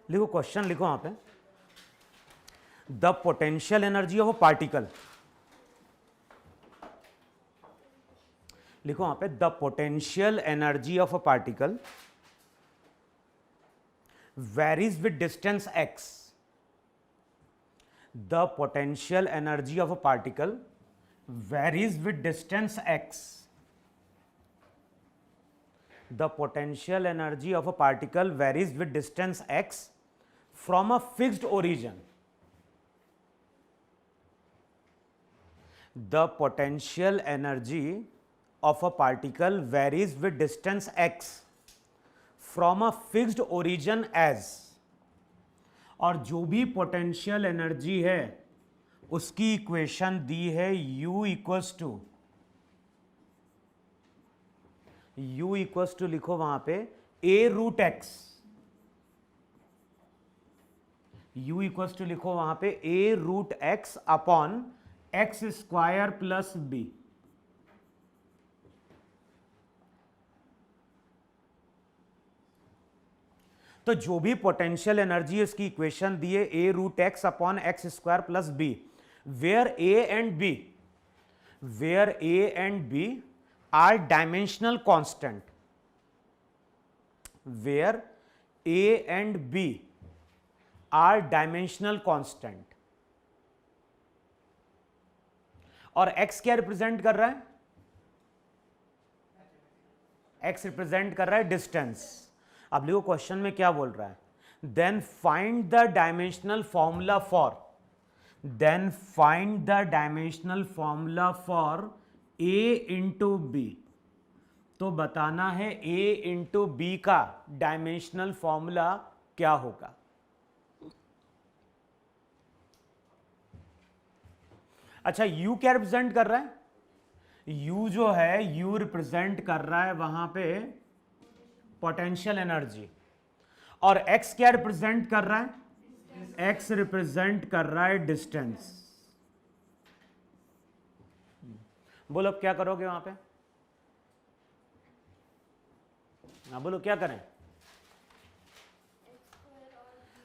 लिखो क्वेश्चन, लिखो वहां पे, the potential energy of a particle, लिखो वहां पे the potential energy of a particle varies with distance x. The potential energy of a particle varies with distance x. The potential energy of a particle varies with distance x from a fixed origin. The potential energy of a particle varies with distance x from a fixed origin as. और जो भी potential energy है उसकी equation दी है U equals to लिखो वहां पे a√x. U इक्वल्स टू लिखो वहां पे a√x upon x square plus B. तो जो भी पोटेंशियल एनर्जी इसकी इक्वेशन दी है a√x upon x square plus B, where a and b are dimensional constant, where a and b are dimensional constant. और x क्या रिप्रेजेंट कर रहा है? x रिप्रेजेंट कर रहा है डिस्टेंस. अब देखो क्वेश्चन में क्या बोल रहा है, then find the dimensional formula for a into B. तो बताना है a इंटू बी का डायमेंशनल फॉर्मूला क्या होगा. अच्छा, u क्या रिप्रेजेंट कर रहा है? u जो है u रिप्रेजेंट कर रहा है वहां पे पोटेंशियल एनर्जी, और x क्या रिप्रेजेंट कर रहा है? x रिप्रेजेंट कर रहा है डिस्टेंस. बोलो अब क्या करोगे वहां पे? ना बोलो क्या करें?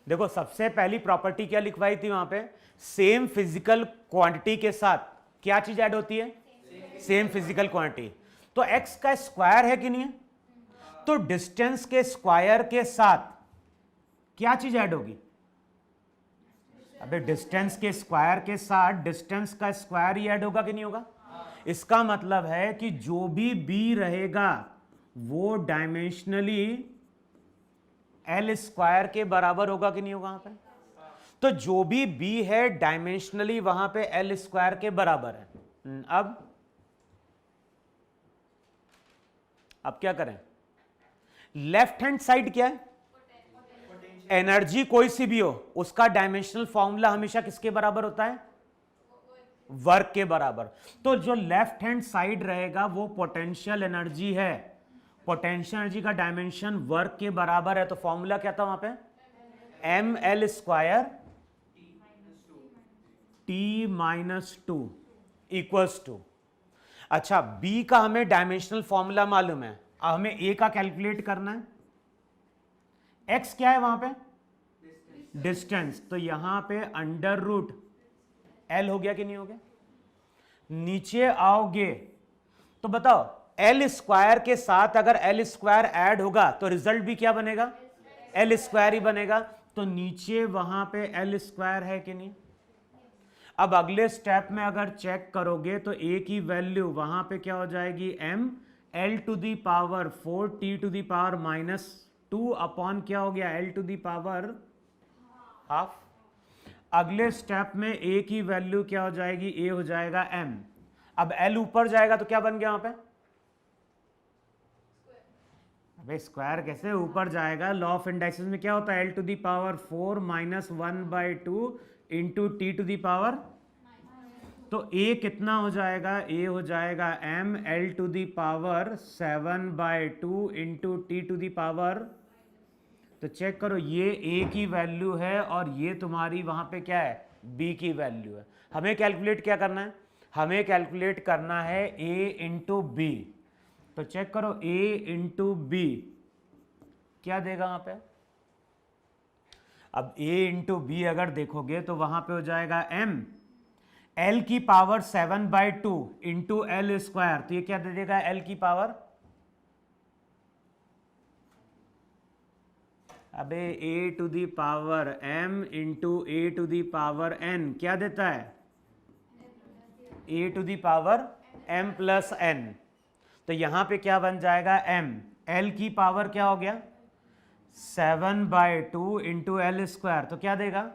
देखो सबसे पहली प्रॉपर्टी क्या लिखवाई थी वहां पे? सेम फिजिकल क्वांटिटी के साथ क्या चीज ऐड होती है? Same physical quantity. तो x का स्क्वायर है कि नहीं है? तो डिस्टेंस के स्क्वायर के साथ क्या चीज ऐड होगी? अबे डिस्टेंस के स्क्वायर के साथ डिस्टेंस का स्क्वायर ही ऐड होगा कि नहीं होगा? इसका मतलब है कि जो भी b रहेगा वो डायमेंशनली l स्क्वायर के बराबर होगा कि नहीं होगा वहां पे? तो जो भी b है डायमेंशनली वहां पे l स्क्वायर के बराबर है. अब क्या करें? लेफ्ट हैंड साइड क्या है? एनर्जी कोई सी भी हो उसका डायमेंशनल फॉर्मूला हमेशा किसके बराबर होता है? वर्क के बराबर. तो जो लेफ्ट हैंड साइड रहेगा वो पोटेंशियल एनर्जी है. पोटेंशियल एनर्जी का डायमेंशन वर्क के बराबर है. तो फॉर्मूला क्या था वहां पे? ml square t-2 equals to. अच्छा, b का हमें डायमेंशनल फॉर्मूला मालूम है, अब हमें a का कैलकुलेट करना है. x क्या है वहां पे? डिस्टेंस. तो यहां पे अंडर रूट l हो गया कि नहीं हो गया? नीचे आओगे तो बताओ l स्क्वायर के साथ अगर l स्क्वायर ऐड होगा तो रिजल्ट भी क्या बनेगा? l स्क्वायर ही बनेगा. तो नीचे वहां पे l स्क्वायर है कि नहीं? अब अगले स्टेप में अगर चेक करोगे तो a की वैल्यू वहां पे क्या हो जाएगी? m l to the power 4 t to the power -2 upon क्या हो गया? l to the power half. अगले स्टेप में a की वैल्यू क्या हो जाएगी? a हो जाएगा m. अब l ऊपर जाएगा तो क्या बन गया वहां पे? अबे स्क्वायर कैसे ऊपर जाएगा? लॉ ऑफ इंडाइसिस में क्या होता है? l to the power 4 -1/2 into T to the power. तो a कितना हो जाएगा? a हो जाएगा m l to the power 7/2 into T to the power. तो चेक करो, ये a की वैल्यू है और ये तुम्हारी वहां पे क्या है? b की वैल्यू है. हमें कैलकुलेट क्या करना है? हमें कैलकुलेट करना है a इंटू बी. तो चेक करो a इंटू बी क्या देगा वहां पे? अब a इंटू बी अगर देखोगे तो वहां पे हो जाएगा m, l की पावर 7/2 इंटू एल स्क्वायर, तो ये क्या दे देगा l की पावर, अबे a to the power m into a to the power n क्या देता है, a to the power m plus n। तो यहां पे क्या बन जाएगा m, l की पावर क्या हो गया 7/2 इंटू एल स्क्वायर, तो क्या देगा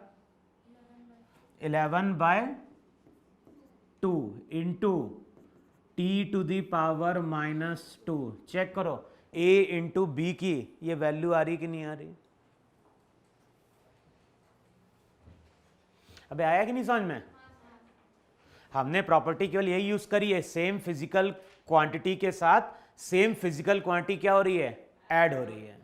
11/2 into T to the power -2। Check करो a इंटू बी की ये वैल्यू आ रही कि नहीं आ रही, अबे आया कि नहीं समझ में। हमने प्रॉपर्टी केवल यही यूज करी है, सेम फिजिकल क्वांटिटी के साथ सेम फिजिकल क्वांटिटी क्या हो रही है, ऐड हो रही है।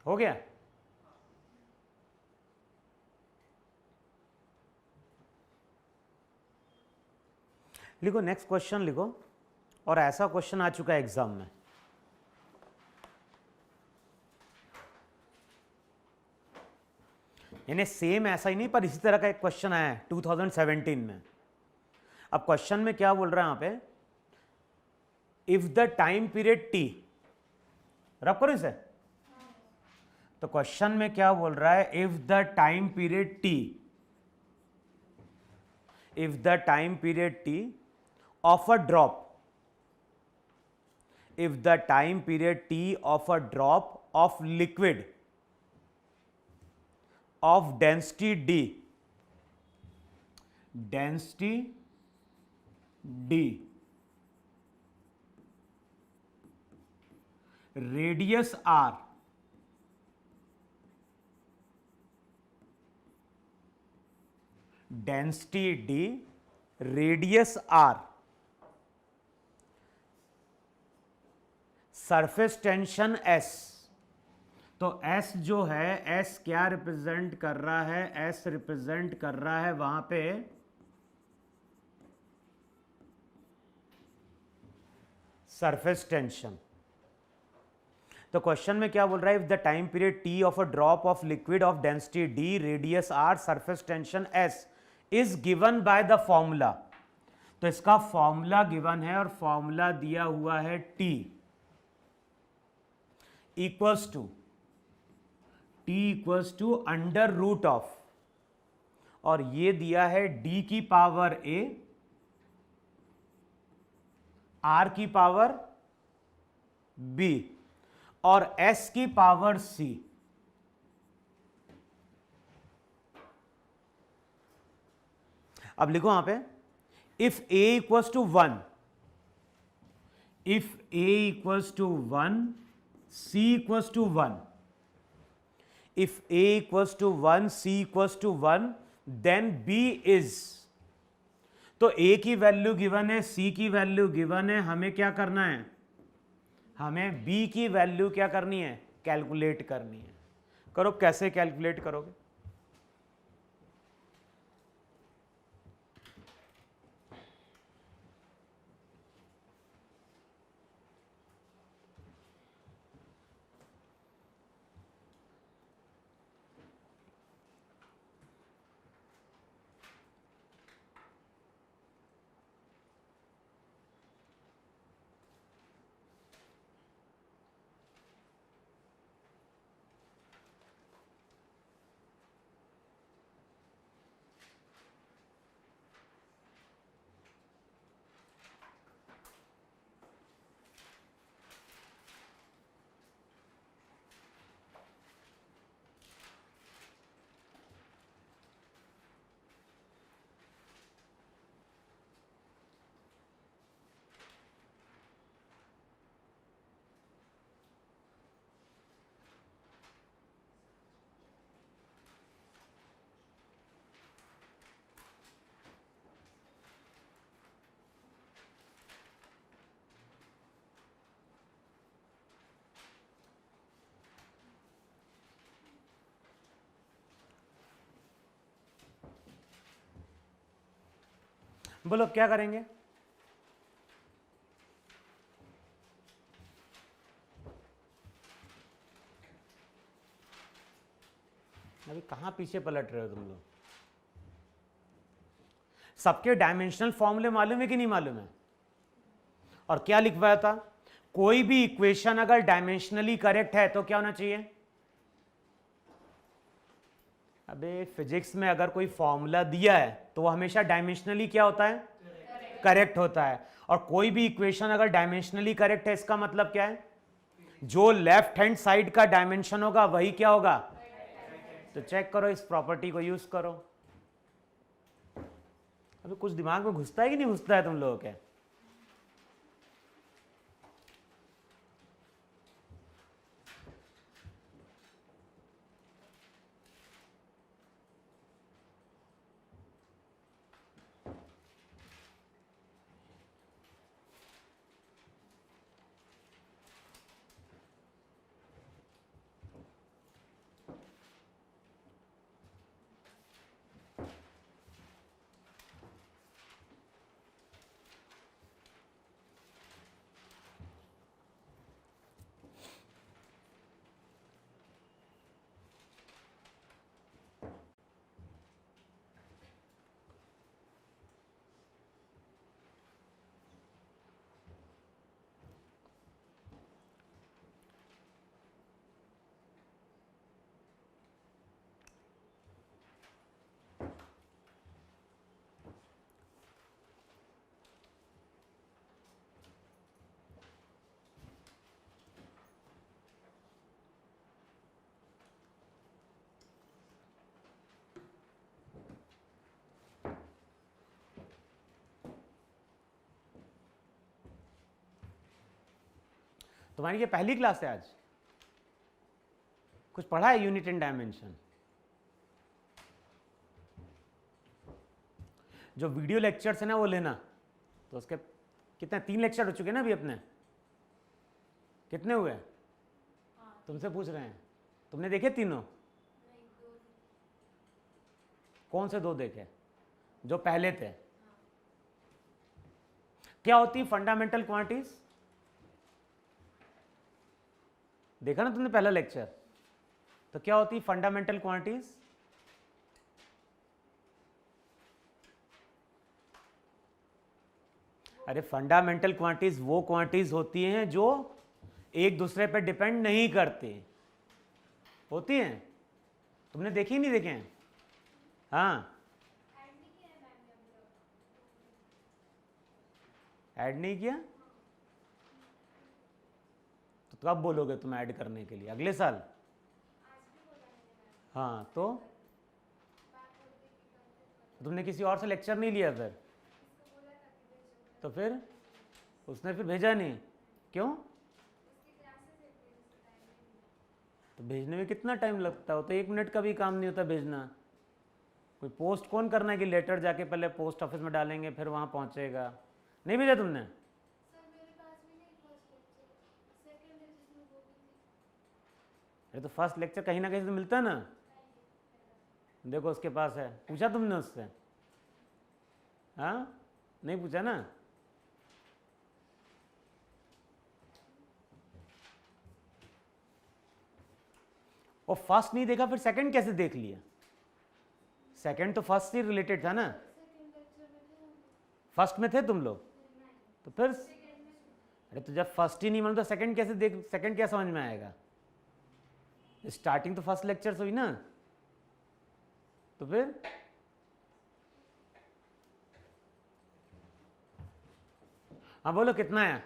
हो गया। लिखो नेक्स्ट क्वेश्चन लिखो, और ऐसा क्वेश्चन आ चुका है एग्जाम में, यानी सेम ऐसा ही नहीं पर इसी तरह का एक क्वेश्चन आया है 2017 में। अब क्वेश्चन में क्या बोल रहा है यहां पे, if the time period T, रब करो इसे, तो क्वेश्चन में क्या बोल रहा है, if the time period T, if the time period T of a drop, if the time period t of a drop of liquid of density d, density d, radius r, density d, radius r, surface tension S, तो S जो है S क्या represent कर रहा है, S represent कर रहा है वहां पे सरफेस टेंशन। तो क्वेश्चन में क्या बोल रहा है, if the time period T of a drop of liquid of density D, radius R, surface tension S is given by the formula, तो इसका फॉर्मूला गिवन है और फॉर्मूला दिया हुआ है T equals to under root of, और ये दिया है D की पावर A, R की पावर B और S की पावर C। अब लिखो यहां पे, if A equals to 1, if A equals to 1, C equals to 1, if A equals to 1, C equals to 1, then B is, तो A की वैल्यू गिवन है, C की वैल्यू गिवन है, हमें क्या करना है, हमें B की वैल्यू क्या करनी है, कैलकुलेट करनी है। करो, कैसे कैलकुलेट करोगे, बोलो क्या करेंगे? अभी कहां पीछे पलट रहे हो तुम लोग? सबके डायमेंशनल फॉर्मूले मालूम है कि नहीं मालूम है? और क्या लिखवाया था? कोई भी इक्वेशन अगर डायमेंशनली करेक्ट है तो क्या होना चाहिए? अबे फिजिक्स में अगर कोई फॉर्मूला दिया है तो वो हमेशा डायमेंशनली क्या होता है? करेक्ट होता है। और कोई भी इक्वेशन अगर डायमेंशनली करेक्ट है इसका मतलब क्या है? जो लेफ्ट हैंड साइड का डायमेंशन होगा वही क्या होगा? तो चेक करो, इस प्रॉपर्टी को यूज करो। अभी कुछ दिमाग में घुसता है कि नहीं घुसता है तुम लोगों के? तुम्हारी ये पहली क्लास है आज? कुछ पढ़ा है यूनिट एंड डायमेंशन? जो वीडियो लेक्चर्स है ना वो लेना। तो उसके कितने 3 लेक्चर हो चुके ना अभी अपने? कितने हुए? तुमसे पूछ रहे हैं। तुमने देखे तीनों? कौन से 2 देखे? जो पहले थे। क्या होती फंडामेंटल क्वांटिटीज? देखा ना तुमने पहला लेक्चर? तो क्या होती फंडामेंटल क्वांटिटीज? अरे फंडामेंटल क्वांटिटीज वो क्वांटिटीज होती हैं जो एक दूसरे पर डिपेंड नहीं करती होती हैं। तुमने देखी नहीं देखे हैं? हाँ, ऐड नहीं किया तो कब बोलोगे तुम ऐड करने के लिए? अगले साल? हाँ, तो तुमने किसी और से लेक्चर नहीं लिया फिर? तो फिर उसने फिर भेजा नहीं क्यों? तो भेजने में कितना टाइम लगता है? तो 1 मिनट का भी काम नहीं होता भेजना। कोई पोस्ट कौन करना है कि लेटर जाके पहले पोस्ट ऑफिस में डालेंगे फिर वहाँ पहुँचेगा? नहीं भेजा तुमने? अरे तो फर्स्ट लेक्चर कहीं ना कहीं से मिलता है ना। देखो उसके पास है, पूछा तुमने उससे? हाँ, नहीं पूछा ना? और फर्स्ट नहीं देखा फिर सेकंड कैसे देख लिया? सेकंड तो फर्स्ट से रिलेटेड था ना। फर्स्ट में थे तुम लोग तो फिर? अरे तो जब फर्स्ट ही नहीं मालूम तो सेकंड कैसे देख, सेकंड क्या समझ में आएगा? स्टार्टिंग तो फर्स्ट लेक्चर से हुई ना। तो फिर हाँ बोलो कितना है?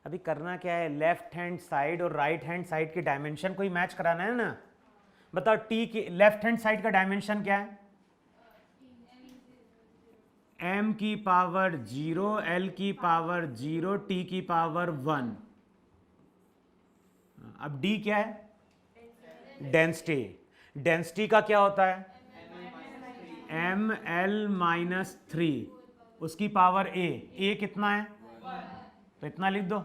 अभी करना क्या है? लेफ्ट हैंड साइड और राइट हैंड साइड के डायमेंशन को ही मैच कराना है ना। बताओ टी की लेफ्ट हैंड साइड का डायमेंशन क्या है? m की पावर 0, l की पावर 0, t की पावर 1। अब d क्या है? डेंसिटी। डेंसिटी का क्या होता है? ml-3, उसकी पावर a कितना है? तो इतना लिख दो।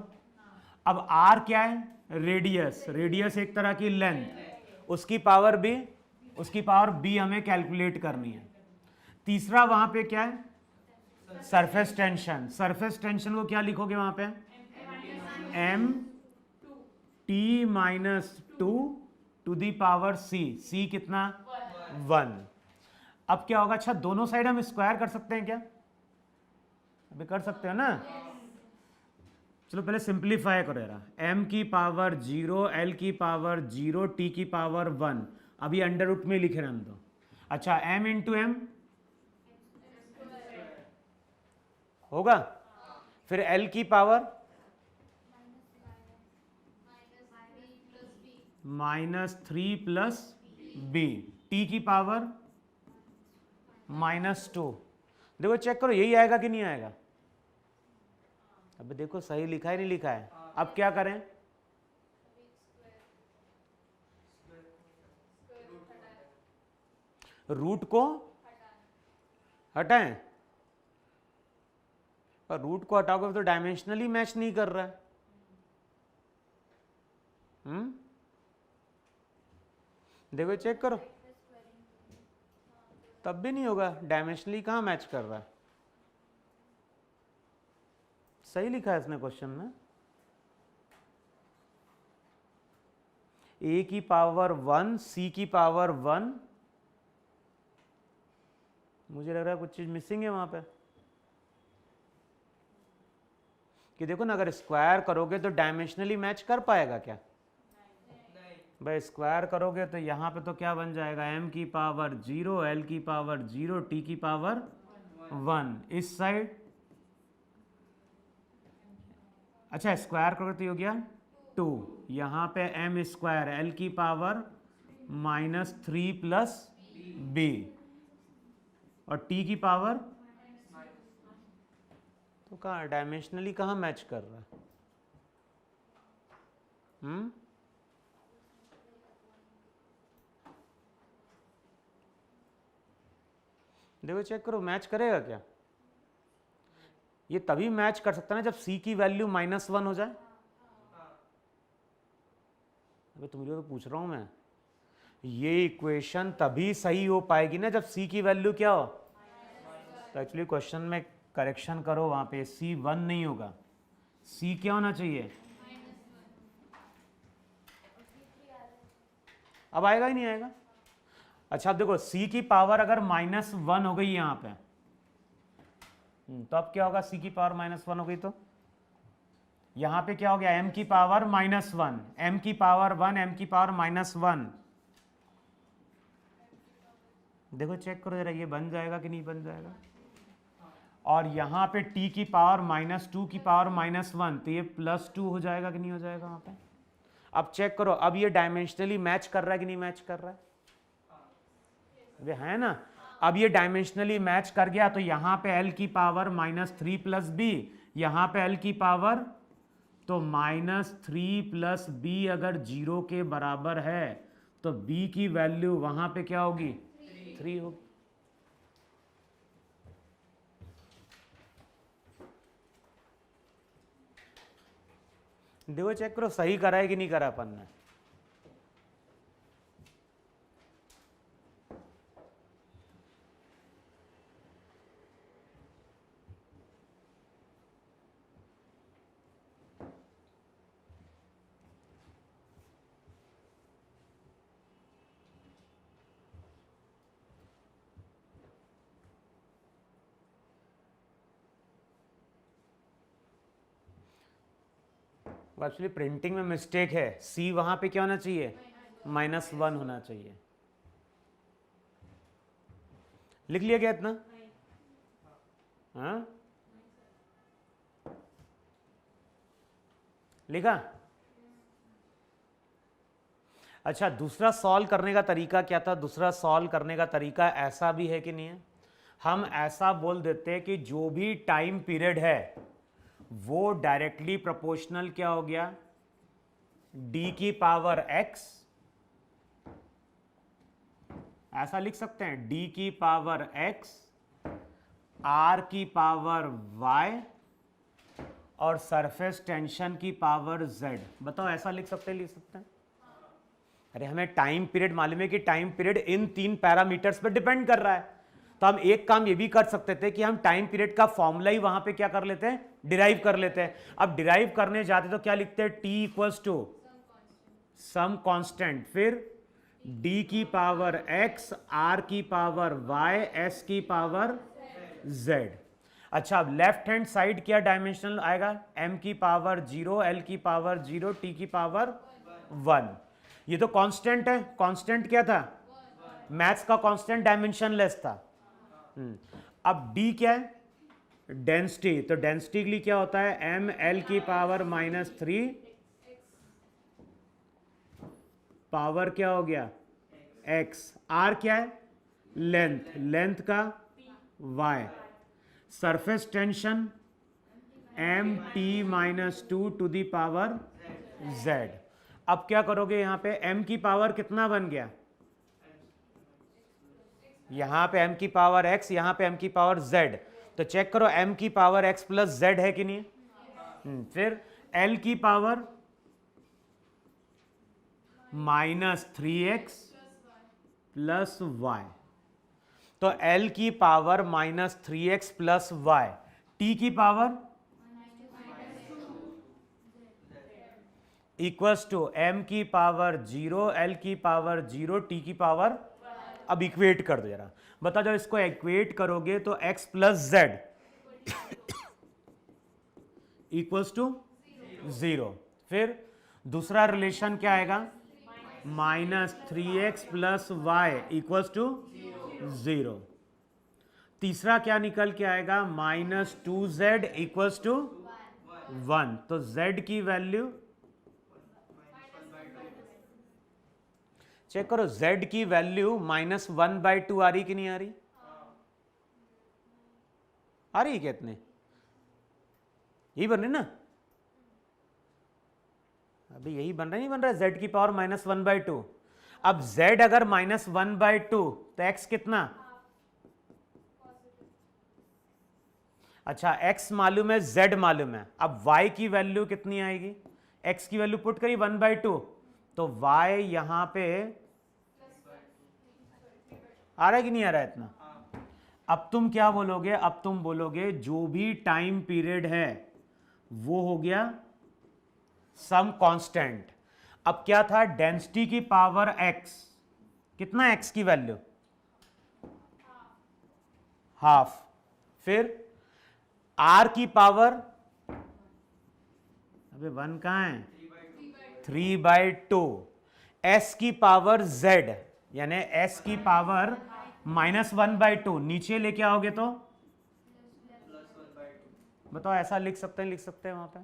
अब r क्या है? रेडियस। रेडियस एक तरह की लेंथ, उसकी पावर बी हमें कैलकुलेट करनी है। तीसरा वहां पे क्या है, सरफेस टेंशन। सरफेस टेंशन को क्या लिखोगे वहां पे, M T minus two the power C कितना 1। अब क्या होगा, अच्छा दोनों साइड हम स्क्वायर कर सकते हैं क्या, अभी कर सकते हैं ना। चलो पहले सिंप्लीफाई करो यार, m की पावर 0, l की पावर 0, t की पावर 1, अभी अंडर रूट में लिखे रहने दो। अच्छा m इंटू एम होगा, फिर l की पावर -3 प्लस b, t की पावर -2। देखो चेक करो यही आएगा कि नहीं आएगा, अब देखो सही लिखा है नहीं लिखा है। अब क्या करें, रूट को हटाएं, और रूट को हटाओगे तो डायमेंशनली मैच नहीं कर रहा है। देखो चेक करो, तब भी नहीं होगा, डायमेंशनली कहां मैच कर रहा है। सही लिखा है इसने क्वेश्चन में, a की पावर 1, c की पावर 1, मुझे लग रहा है कुछ चीज मिसिंग है वहां पे, कि देखो ना अगर स्क्वायर करोगे तो डायमेंशनली मैच कर पाएगा क्या, भाई स्क्वायर करोगे तो यहाँ पे तो क्या बन जाएगा, m की पावर 0, l की पावर 0, t की पावर 1, इस साइड अच्छा स्क्वायर करोगे तो हो गया 2, यहाँ पे m स्क्वायर l की पावर -3 प्लस b, और t की पावर, तो कहाँ डायमेंशनली कहाँ मैच कर रहा है। देखो चेक करो मैच करेगा क्या, ये तभी मैच कर सकता है ना जब c की वैल्यू -1 हो जाए। अबे तुम लोग तो पूछ रहा हूं मैं, ये इक्वेशन तभी सही हो पाएगी ना जब c की वैल्यू क्या हो, तो एक्चुअली क्वेश्चन में करेक्शन करो, वहां पे c1 नहीं होगा, c क्या होना चाहिए, अब आएगा ही नहीं आएगा। अच्छा अब देखो c की पावर अगर -1 हो गई यहां पे, तो अब क्या होगा, c की पावर -1 हो गई तो यहां पे क्या हो गया, m की पावर -1, m की पावर 1, m की पावर -1। देखो चेक करो जरा ये बन जाएगा कि नहीं बन जाएगा, और यहां पे t की पावर -2 की पावर -1, तो ये +2 हो जाएगा कि नहीं हो जाएगा वहां पे। अब चेक करो, अब ये डायमेंशनली मैच कर रहा है कि नहीं मैच कर रहा है, ये है ना। अब ये डायमेंशनली मैच कर गया तो यहां पे l की पावर -3 प्लस b, यहां पे l की पावर, तो -3 प्लस b अगर 0 के बराबर है तो b की वैल्यू वहां पे क्या होगी, 3 होगी। देखो चेक करो सही करा है कि नहीं करा अपन ने। एक्चुअली प्रिंटिंग में मिस्टेक है, c वहां पे क्या होना चाहिए, -1 होना चाहिए। लिख लिया गया इतना, हाँ लिखा। अच्छा दूसरा सॉल्व करने का तरीका क्या था, दूसरा सॉल्व करने का तरीका ऐसा भी है कि नहीं है, हम ऐसा बोल देते हैं कि जो भी टाइम पीरियड है वो डायरेक्टली प्रोपोर्शनल क्या हो गया, d की पावर x, ऐसा लिख सकते हैं d की पावर x, r की पावर y, और सरफेस टेंशन की पावर z। बताओ ऐसा लिख सकते हैं, लिख सकते हैं। अरे हमें टाइम पीरियड मालूम है कि टाइम पीरियड इन 3 पैरामीटर्स पर डिपेंड कर रहा है, तो हम एक काम ये भी कर सकते थे कि हम टाइम पीरियड का फॉर्मूला ही वहां पे क्या कर लेते हैं, डिराइव कर लेते हैं। अब डिराइव करने जाते तो क्या लिखते हैं, T equals to some constant, फिर डी की पावर एक्स, आर की पावर वाई, एस की पावर जेड। अच्छा, अब लेफ्ट हैंड साइड क्या डायमेंशनल आएगा, m की पावर 0, l की पावर 0, t की पावर 1। ये तो कांस्टेंट है, कांस्टेंट क्या था, मैथ्स का कांस्टेंट डायमेंशनलेस था। अब d क्या है, डेंसिटी, तो डेंसिटी के लिए क्या होता है, m l की पावर -3 पावर क्या हो गया x, r क्या है, लेंथ, लेंथ का y, surface tension M T -2 to the power z। अब क्या करोगे, यहां पे m की पावर कितना बन गया, यहां पे m की पावर x, यहां पे m की पावर z, तो चेक करो m की पावर x प्लस z है कि नहीं है। फिर l की पावर -3x प्लस y, तो l की power -3x plus y, t की पावर इक्वल्स टू m की पावर 0, l की पावर 0, t की पावर, अब इक्वेट कर दो जरा, बता जब इसको इक्वेट करोगे तो x plus z equals to 0। फिर दूसरा रिलेशन क्या आएगा, -3x plus Y equals to 0। तीसरा क्या निकल के आएगा, -2z इक्वल्स टू 1, तो z की वैल्यू चेक करो, z की वैल्यू -1/2 आ रही कि नहीं आ रही, आ रही कितने, यही बन रही ना, अभी यही बन रहा नहीं बन रहा, z की पावर -1/2। अब z अगर -1/2 तो x कितना, अच्छा x मालूम है, z मालूम है, अब y की वैल्यू कितनी आएगी, x की वैल्यू पुट करी 1/2, तो y यहां पे आ रहा है कि नहीं आ रहा है इतना। अब तुम क्या बोलोगे, अब तुम बोलोगे जो भी टाइम पीरियड है वो हो गया सम कांस्टेंट। अब क्या था, डेंसिटी की पावर x, कितना x की वैल्यू, हाफ, फिर r की पावर, अबे 1 कहां है, 3/2, s की पावर z, यानी s की पावर -1/2, नीचे लेके आओगे तो बताओ, ऐसा लिख सकते हैं, लिख सकते हैं वहां पे।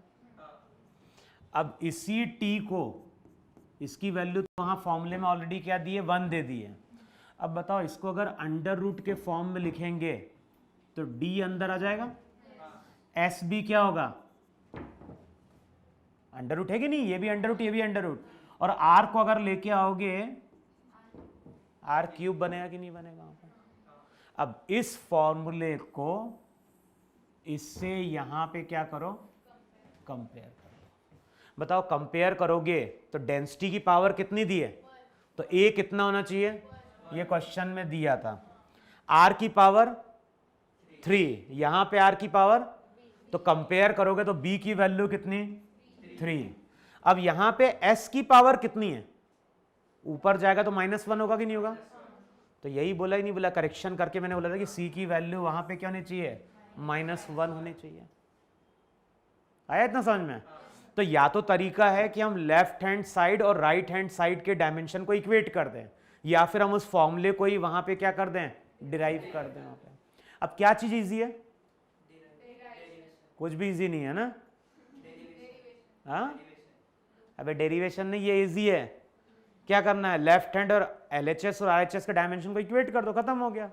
अब इसी t को, इसकी वैल्यू तो वहां फॉर्मूले में ऑलरेडी क्या दी है, 1 दे दी है। अब बताओ इसको अगर अंडर रूट के फॉर्म में लिखेंगे तो d अंदर आ जाएगा, s भी क्या होगा, अंडर रूट है कि नहीं, ये भी अंडर रूट, ये भी अंडर रूट, और r को अगर लेके आओगे r क्यूब बनेगा कि नहीं बनेगा वहां पर। अब इस फॉर्मूले को इससे यहां पे क्या करो, कंपेयर करो, बताओ कंपेयर करोगे तो डेंसिटी की पावर कितनी दी है, तो a कितना होना चाहिए, ये क्वेश्चन में दिया था, r की पावर 3, यहां पे r की पावर, तो कंपेयर करोगे तो b की वैल्यू कितनी, 3। अब यहां पे s की पावर कितनी है, ऊपर जाएगा तो -1 होगा कि नहीं होगा, तो यही बोला ही नहीं बोला, करेक्शन करके मैंने बोला था कि c की वैल्यू वहां पे क्या होनी चाहिए, -1 होनी चाहिए। आया इतना समझ में। तो या तो तरीका है कि हम लेफ्ट हैंड साइड और राइट हैंड साइड के डायमेंशन को इक्वेट कर दें, या फिर हम उस फॉर्मूले को ही वहां पे क्या कर दें, डिराइव कर दें वहां पे। अब क्या चीज इजी है, कुछ भी इजी नहीं है ना, हाँ अबे डेरिवेशन नहीं, ये इजी है, क्या करना है, लेफ्ट हैंड और LHS और RHS के डायमेंशन को इक्वेट कर दो, खत्म हो गया,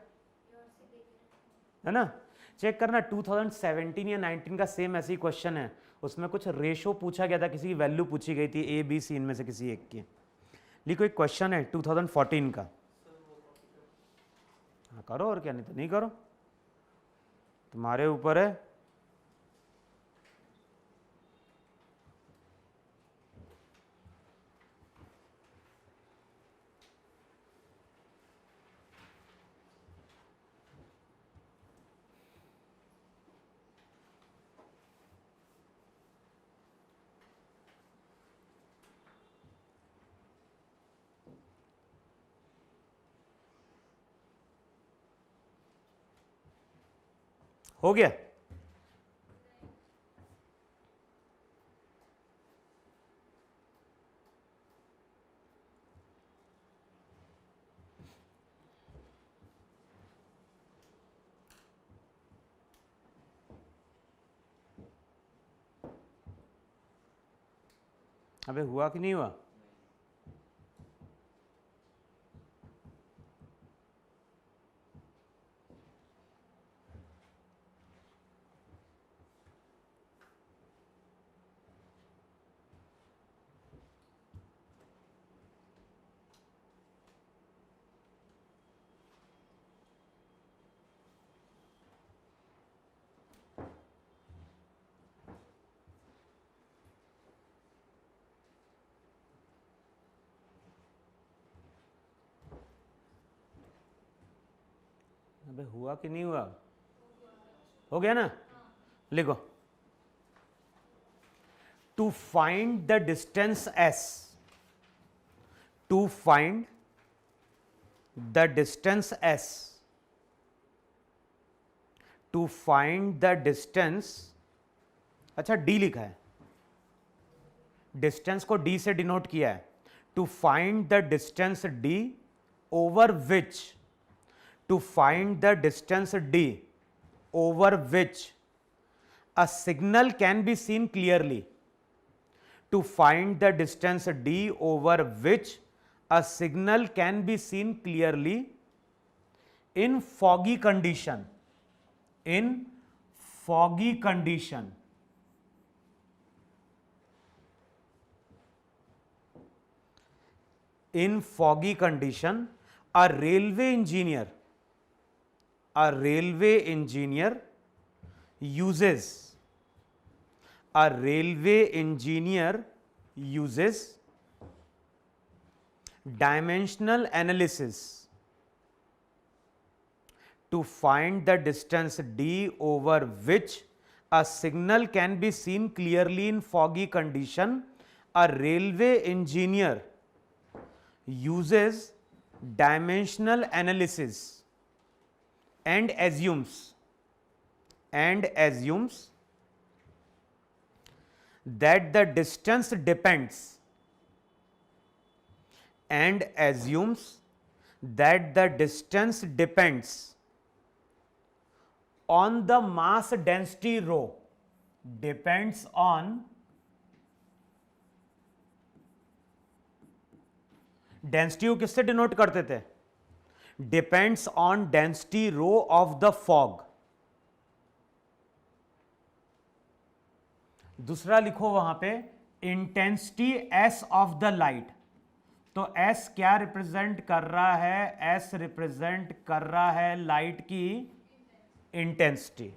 है ना। चेक करना 2017 या 19 का सेम ऐसी क्वेश्चन है, उसमें कुछ रेशो पूछा गया था, किसी की वैल्यू पूछी गई थी ABC इनमें से किसी एक की, लिखो एक क्वेश्चन है 2014 का, हाँ करो, और क्या, नहीं तो नहीं करो, तुम्हारे ऊपर है। हो गया? अबे हुआ कि नहीं हुआ? अबे हुआ कि नहीं हुआ? हो गया ना? लिखो, to find the distance s, to find the distance s, to find the distance, अच्छा d लिखा है, डिस्टेंस को d से डिनोट किया है, to find the distance d over which, to find the distance d over which a signal can be seen clearly, to find the distance d over which a signal can be seen clearly in foggy condition, in foggy condition, in foggy condition, a railway engineer uses, a railway engineer uses dimensional analysis to find the distance d over which a signal can be seen clearly in foggy condition. A railway engineer uses dimensional analysis and assumes that the distance depends, and assumes that the distance depends on the mass density rho, depends on density को किससे denote करते थे? Depends on density rho of the fog. दूसरा लिखो वहां पे intensity S of the light. तो S क्या रिप्रेजेंट कर रहा है? एस रिप्रेजेंट कर रहा है लाइट की इंटेंसिटी.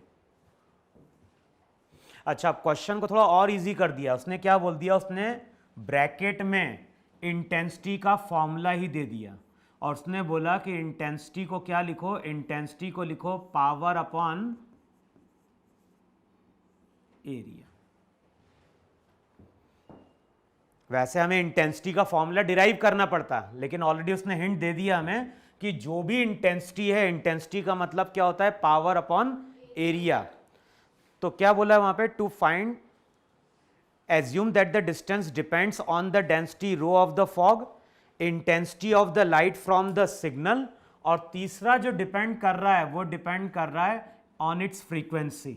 अच्छा, क्वेश्चन को थोड़ा और इजी कर दिया. उसने क्या बोल दिया? उसने ब्रैकेट में इंटेंसिटी का फॉर्मूला ही दे दिया और उसने बोला कि इंटेंसिटी को क्या लिखो? इंटेंसिटी को लिखो पावर अपॉन एरिया. वैसे हमें इंटेंसिटी का फॉर्मूला डिराइव करना पड़ता, लेकिन ऑलरेडी उसने हिंट दे दिया हमें कि जो भी इंटेंसिटी है, इंटेंसिटी का मतलब क्या होता है? Power upon area. तो क्या बोला है वहां पे? To find, assume that the distance depends on the density rho of the fog, intensity of the light from the signal, और तीसरा जो डिपेंड कर रहा है वो डिपेंड कर रहा है on its frequency.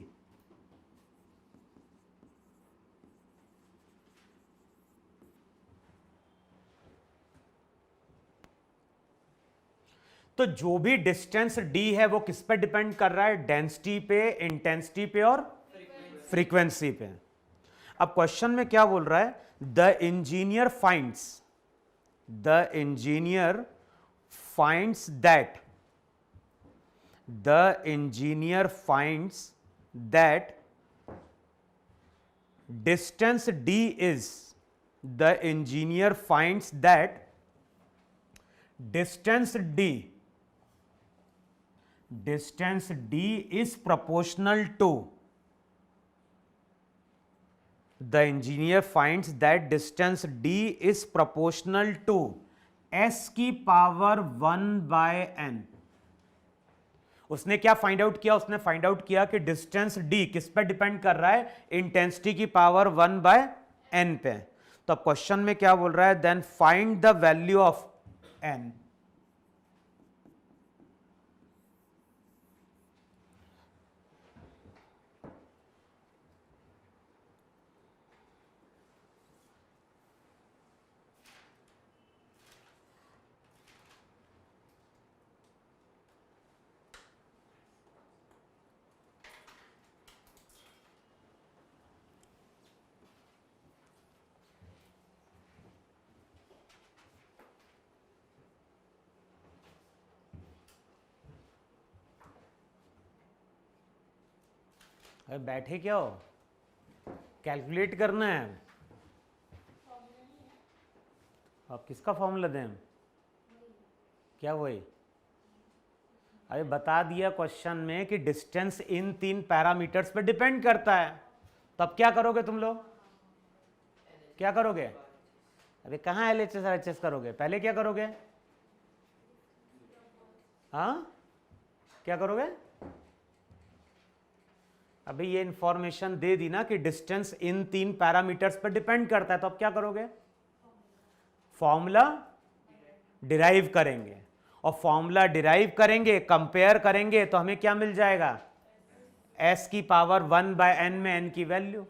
तो जो भी डिस्टेंस d है वो किस पे डिपेंड कर रहा है? डेंसिटी पे, इंटेंसिटी पे और फ्रीक्वेंसी पे. अब क्वेश्चन में क्या बोल रहा है? The engineer finds that distance d is, the engineer finds that distance d is proportional to, the engineer finds that distance d is proportional to s की पावर 1/n. उसने क्या फाइंड आउट किया, उसने फाइंड आउट किया कि distance d किस पे depend कर रहा है, इंटेंसिटी की पावर 1/n पे। तो अब क्वेश्चन में क्या बोल रहा है, then find the value of n। अरे बैठे क्या हो, कैलकुलेट करना है। अब किसका फॉर्मूला दें, क्या वही, अरे बता दिया क्वेश्चन में कि डिस्टेंस इन 3 पैरामीटर्स पे डिपेंड करता है। तब क्या करोगे तुम लोग, क्या करोगे, अरे कहाँ LHS RHS करोगे, पहले क्या करोगे, हाँ क्या करोगे, अभी ये इंफॉर्मेशन दे दी ना कि डिस्टेंस इन 3 पैरामीटर्स पर डिपेंड करता है, तो अब क्या करोगे, फॉर्मूला डिराइव करेंगे, और फॉर्मूला डिराइव करेंगे, कंपेयर करेंगे, तो हमें क्या मिल जाएगा, s की पावर 1/n में n की वैल्यू।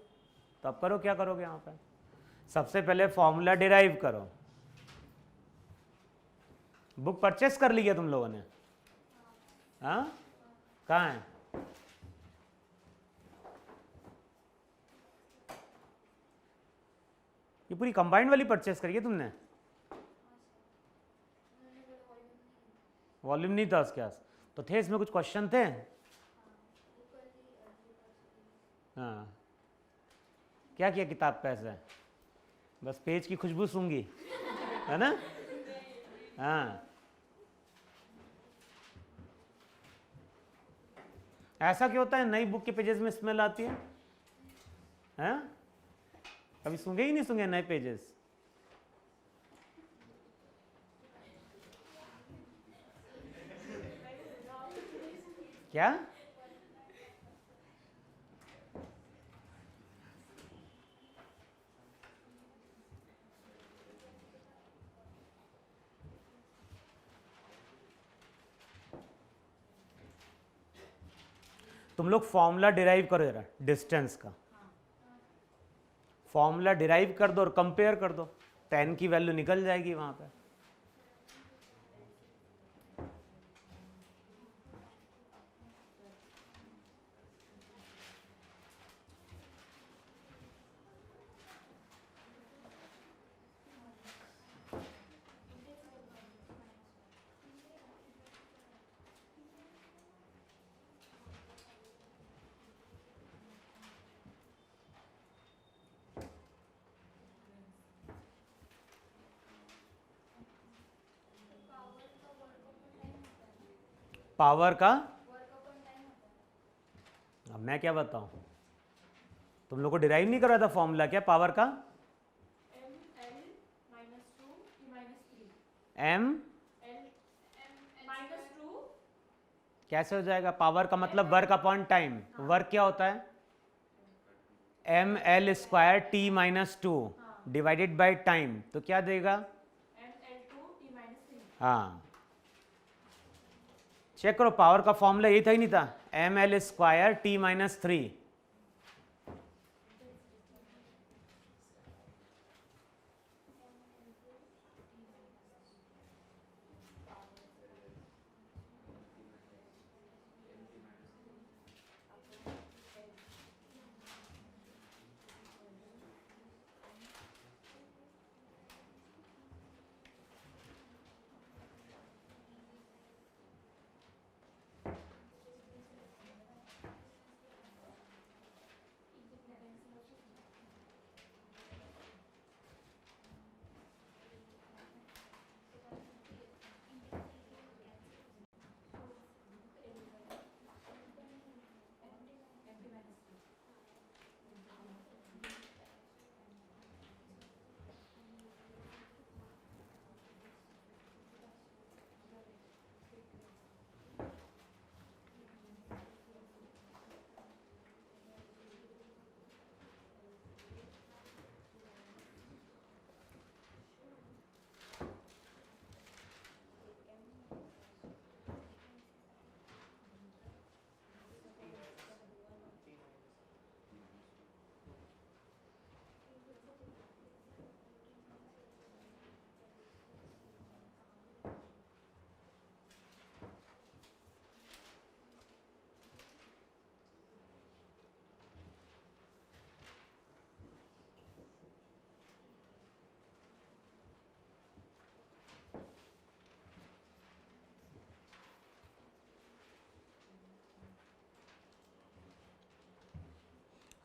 तो अब करो, क्या करोगे यहां पर, सबसे पहले फॉर्मूला डिराइव करो। बुक परचेस कर ली है तुम लोगों ने, हाँ कहाँ है, ये पूरी कंबाइंड वाली परचेस करी है तुमने, वॉल्यूम नहीं था उसके पास, तो थे इसमें कुछ क्वेश्चन थे, हाँ क्या किया किताब पे ऐसे, बस पेज की खुशबू सूंघी है ना, हाँ ऐसा क्यों होता है, नई बुक के पेजेस में स्मेल आती है, हैं कभी सूंघे ही नहीं, सूंघे नए पेजेस, क्या, तुम लोग फॉर्मूला डिराइव करो जरा डिस्टेंस का, फॉर्मूला डिराइव कर दो और कंपेयर कर दो, 10 की वैल्यू निकल जाएगी वहां पे। पावर का, अब मैं क्या बताऊं, तुम लोग को डिराइव नहीं कर रहा था फॉर्मूला, क्या पावर का, m कैसे हो जाएगा, पावर का मतलब वर्क अपॉन टाइम, वर्क क्या होता है, ml² t-2 divided by time, तो क्या देगा, हाँ चेक करो, पावर का फॉर्मूला यही था ही नहीं था, ml² t-3,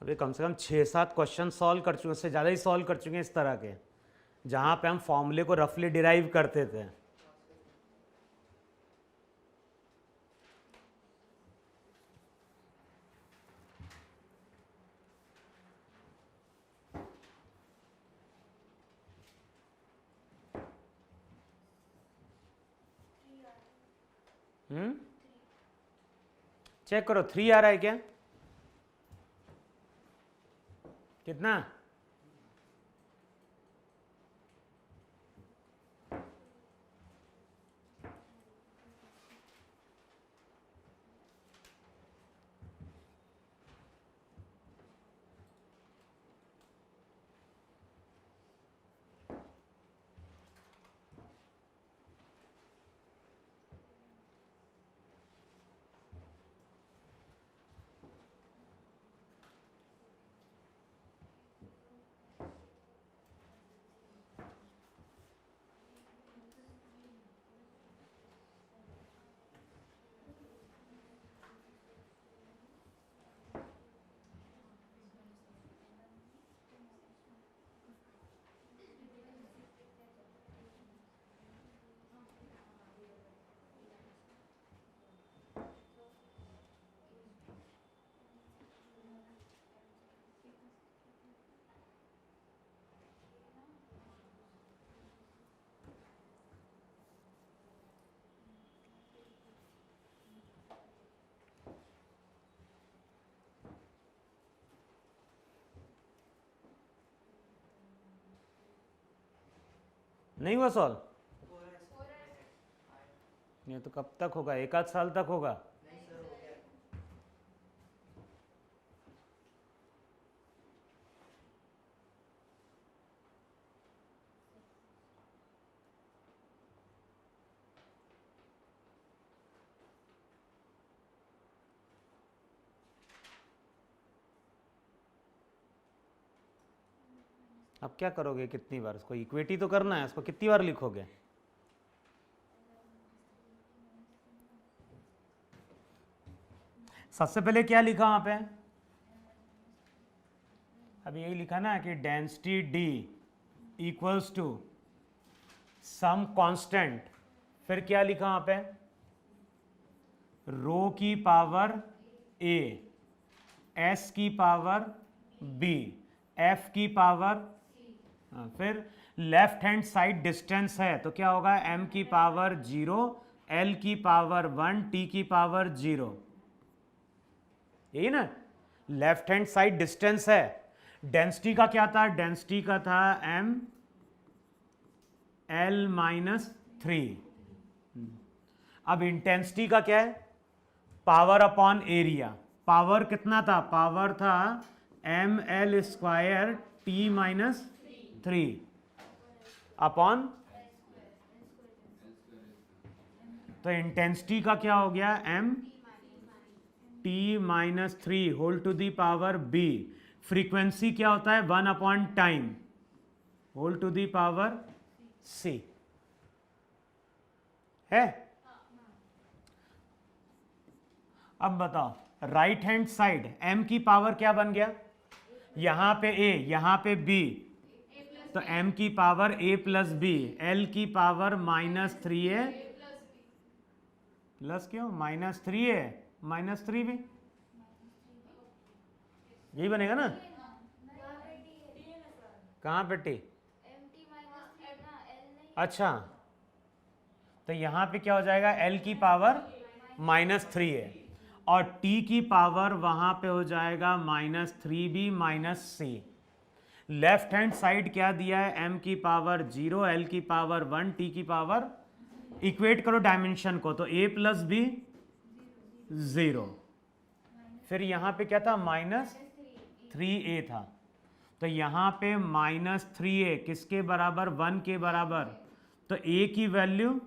अभी कम से कम 6-7 क्वेश्चन सॉल्व कर चुके हैं, उससे ज़्यादा ही सॉल्व कर चुके हैं इस तरह के, जहाँ पे हम फॉर्मूले को रफली डिराइव करते थे। चेक करो 3 आ रहा है क्या? कितना? नहीं हुआ सॉल्व? ये तो कब तक होगा? 1 आध साल तक होगा। अब क्या करोगे? कितनी बार इसको इक्वेटी तो करना है, इसको कितनी बार लिखोगे? सबसे पहले क्या लिखा वहां पे? अब यही लिखा ना कि density D equals to some constant, फिर क्या लिखा वहां पे? रो की पावर ए, एस की पावर बी, एफ की पावर, फिर लेफ्ट हैंड साइड डिस्टेंस है तो क्या होगा? m की पावर 0, l की पावर 1, t की पावर 0, यही ना? लेफ्ट हैंड साइड डिस्टेंस है। डेंसिटी का क्या था? डेंसिटी का था m l माइनस 3। अब इंटेंसिटी का क्या है? Power upon area. पावर कितना था? पावर था m l square t minus 3 upon, तो इंटेंसिटी का क्या हो गया? m t minus 3 whole to the power b। Frequency क्या होता है? 1 upon time whole to the power c है। अब बताओ, राइट हैंड साइड m की पावर क्या बन गया? यहां पे a, यहां पे b, तो m की power a plus B, l की पावर माइनस 3a प्लस, क्यों माइनस 3a माइनस 3b, यही बनेगा ना? कहां पे t? अच्छा, तो यहां पे क्या हो जाएगा? l की पावर माइनस 3a और t की पावर वहां पे हो जाएगा minus 3b minus c। Left hand side क्या दिया है? m की पावर 0, l की पावर 1, t की पावर, इक्वेट करो डायमेंशन को, तो a प्लस बी 0, फिर यहां पे क्या था? माइनस 3a था, तो यहां पे माइनस 3a किसके बराबर? 1 के बराबर, तो a की वैल्यू,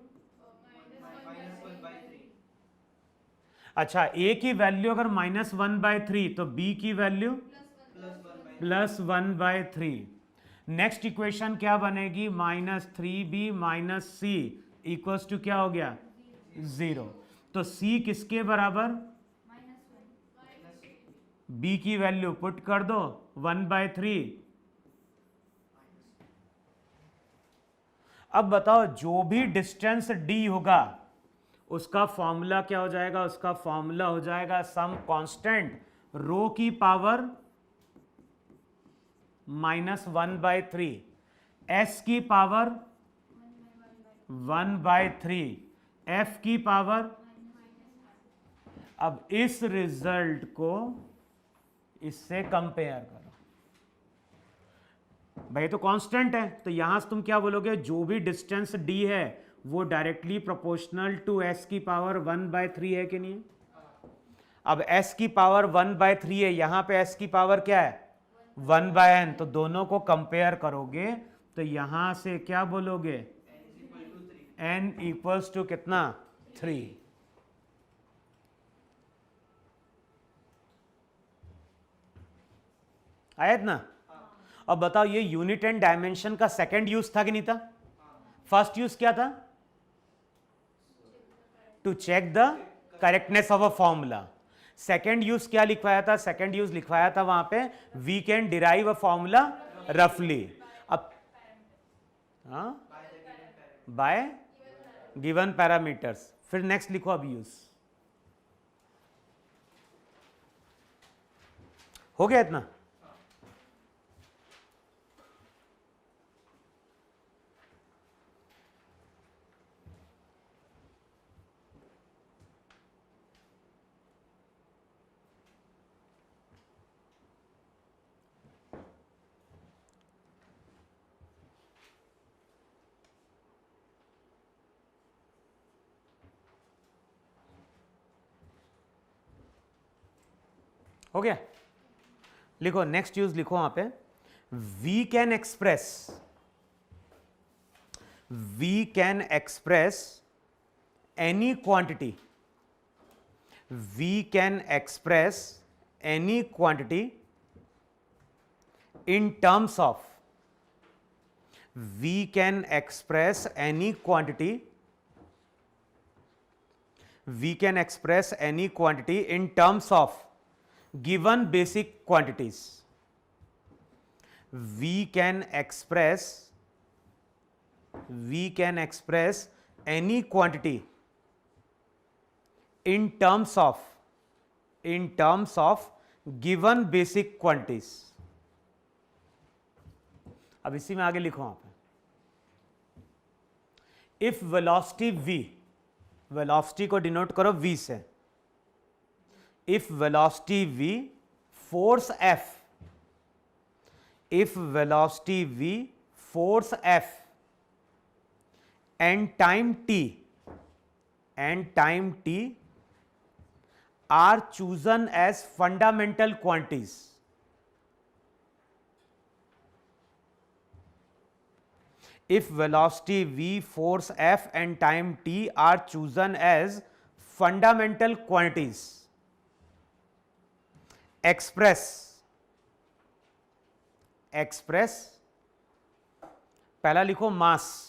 अच्छा a की वैल्यू अगर -1/3 तो b की वैल्यू +1/3। नेक्स्ट इक्वेशन क्या बनेगी? -3b minus c equals to क्या हो गया? 0। तो c किसके बराबर? b की वैल्यू पुट कर दो 1/3। अब बताओ जो भी डिस्टेंस d होगा उसका फॉर्मूला क्या हो जाएगा? उसका फॉर्मूला हो जाएगा सम कांस्टेंट रो की पावर -1/3, s की पावर 1/3, f की पावर। अब इस रिजल्ट को इससे कंपेयर करो। भाई तो कांस्टेंट है, तो यहां से तुम क्या बोलोगे? जो भी डिस्टेंस d है वो डायरेक्टली प्रोपोर्शनल टू s की पावर 1/3 है कि नहीं? अब s की पावर 1/3 है, यहां पे s की पावर क्या है? 1/n। तो दोनों को कंपेयर करोगे तो यहां से क्या बोलोगे? n इक्वल्स टू कितना? 3। आयत ना? अब बताओ ये यूनिट एंड डायमेंशन का सेकंड यूज था कि नहीं था? फर्स्ट यूज क्या था? To check the correctness of a formula. Second use क्या लिखवाया था? सेकंड यूज लिखवाया था वहां पे we can derive a formula रफली। अब बाय गिवन पैरामीटर्स। फिर नेक्स्ट लिखो अब यूज। हो गया इतना? हो गया? लिखो नेक्स्ट यूज लिखो वहां पे we can express any quantity, we can express any quantity in terms of, we can express any quantity, we can express any quantity in terms of given basic quantities. We can express any quantity in terms of given basic quantities. अब इसी में आगे लिखो आप, if velocity v, velocity को denote करो v से, if velocity v, force f, if velocity v, force f and time t are chosen as fundamental quantities, if velocity v, force f and time t are chosen as fundamental quantities, express पहला लिखो मास,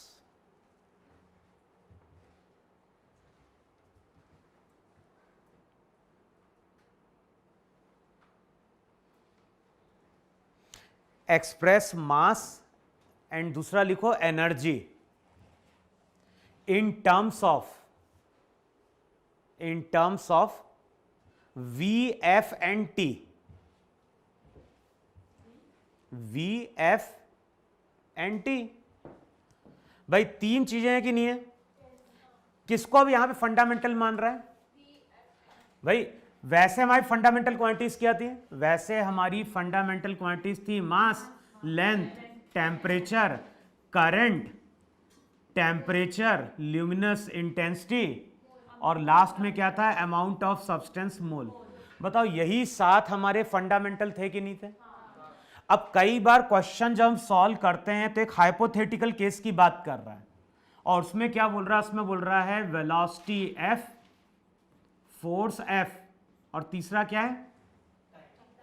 express mass and दूसरा लिखो energy in terms of V F and T, V F and T. भाई तीन चीजें हैं कि नहीं है? किसको अब यहां पे फंडामेंटल मान रहा है? भाई वैसे हमारी फंडामेंटल क्वांटिटीज क्या थी? वैसे हमारी फंडामेंटल क्वांटिटीज थी mass, length, temperature, current, temperature, luminous intensity और लास्ट में क्या था? Amount of substance mole. बताओ यही सात हमारे फंडामेंटल थे कि नहीं थे? अब कई बार क्वेश्चन जब हम सॉल्व करते हैं तो एक हाइपोथेटिकल केस की बात कर रहा है और उसमें क्या बोल रहा है? उसमें बोल रहा है वेलोसिटी एफ, फोर्स एफ और तीसरा क्या है?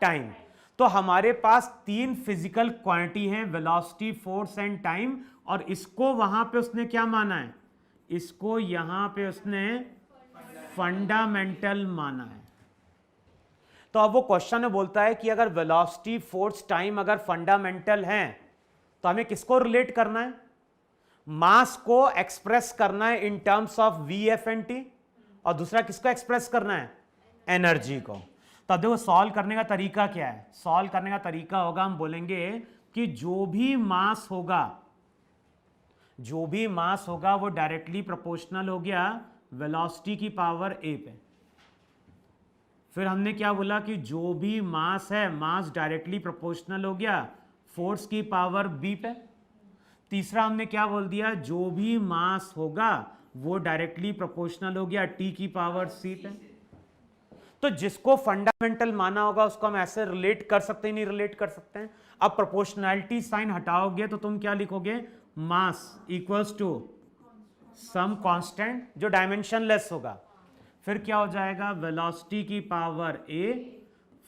टाइम। तो हमारे पास तीन फिजिकल क्वांटिटी हैं, वेलोसिटी, फोर्स एंड टाइम, और इसको वहां पे उसने क्या माना है? इसको यहां पे उसने फंडामेंटल माना है। तो अब वो क्वेश्चन में बोलता है कि अगर वेलोसिटी, फोर्स, टाइम अगर फंडामेंटल हैं तो हमें किसको रिलेट करना है? मास को एक्सप्रेस करना है in terms of V F and T, और दूसरा किसको एक्सप्रेस करना है? एनर्जी को। तो अब देखो सॉल्व करने का तरीका क्या है। सॉल्व करने का तरीका होगा, हम बोलेंगे कि जो भी मास होगा वो डायरेक्टली प्रोपोर्शनल हो गया वेलोसिटी की पावर ए पे। फिर हमने क्या बोला कि जो भी मास है, मास डायरेक्टली प्रोपोर्शनल हो गया फोर्स की पावर बी पे। तीसरा हमने क्या बोल दिया, जो भी मास होगा वो डायरेक्टली प्रोपोर्शनल हो गया टी की पावर सी पे। तो जिसको फंडामेंटल माना होगा उसको हम ऐसे रिलेट कर सकते हैं, नहीं रिलेट कर सकते हैं? अब प्रोपोर्शनैलिटी साइन हटाओगे तो तुम क्या लिखोगे? मास इक्वल्स टू सम कांस्टेंट जो डायमेंशनलेस होगा। फिर क्या हो जाएगा? वेलोसिटी की पावर ए,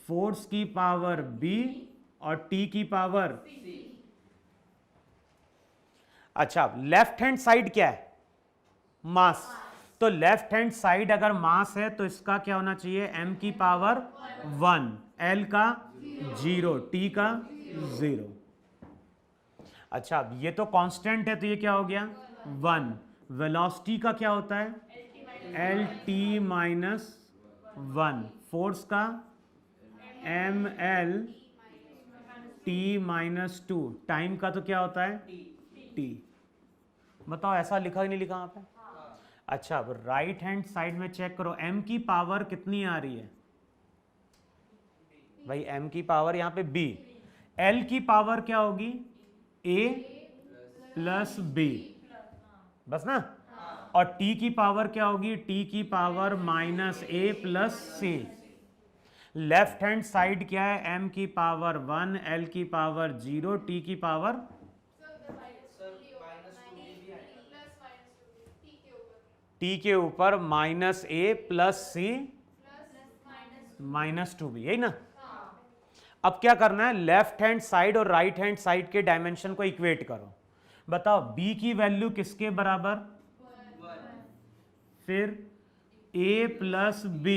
फोर्स की पावर बी और टी की पावर। अच्छा, लेफ्ट हैंड साइड क्या है? मास। तो लेफ्ट हैंड साइड अगर मास है तो इसका क्या होना चाहिए? m की पावर 1, l का 0, t का 0। अच्छा, ये तो कांस्टेंट है तो ये क्या हो गया? 1। वेलोसिटी का क्या होता है? L T minus 1। फोर्स का M L T minus 2। Time का तो क्या होता है? टी। बताओ ऐसा लिखा कि नहीं लिखा यहाँ पे? अच्छा, अब राइट हैंड साइड में चेक करो, m की पावर कितनी आ रही है भाई? m की पावर यहाँ पे b। l की पावर क्या होगी? a प्लस b, बस ना। और t की पावर क्या होगी? t की power minus a plus c। Left hand side क्या है? m की पावर 1, l की पावर 0, t की पावर t के ऊपर minus a plus c minus 2b, यही ना? अब क्या करना है? लेफ्ट हैंड साइड और राइट हैंड साइड के डायमेंशन को इक्वेट करो। बताओ b की वैल्यू किसके बराबर? फिर a प्लस b।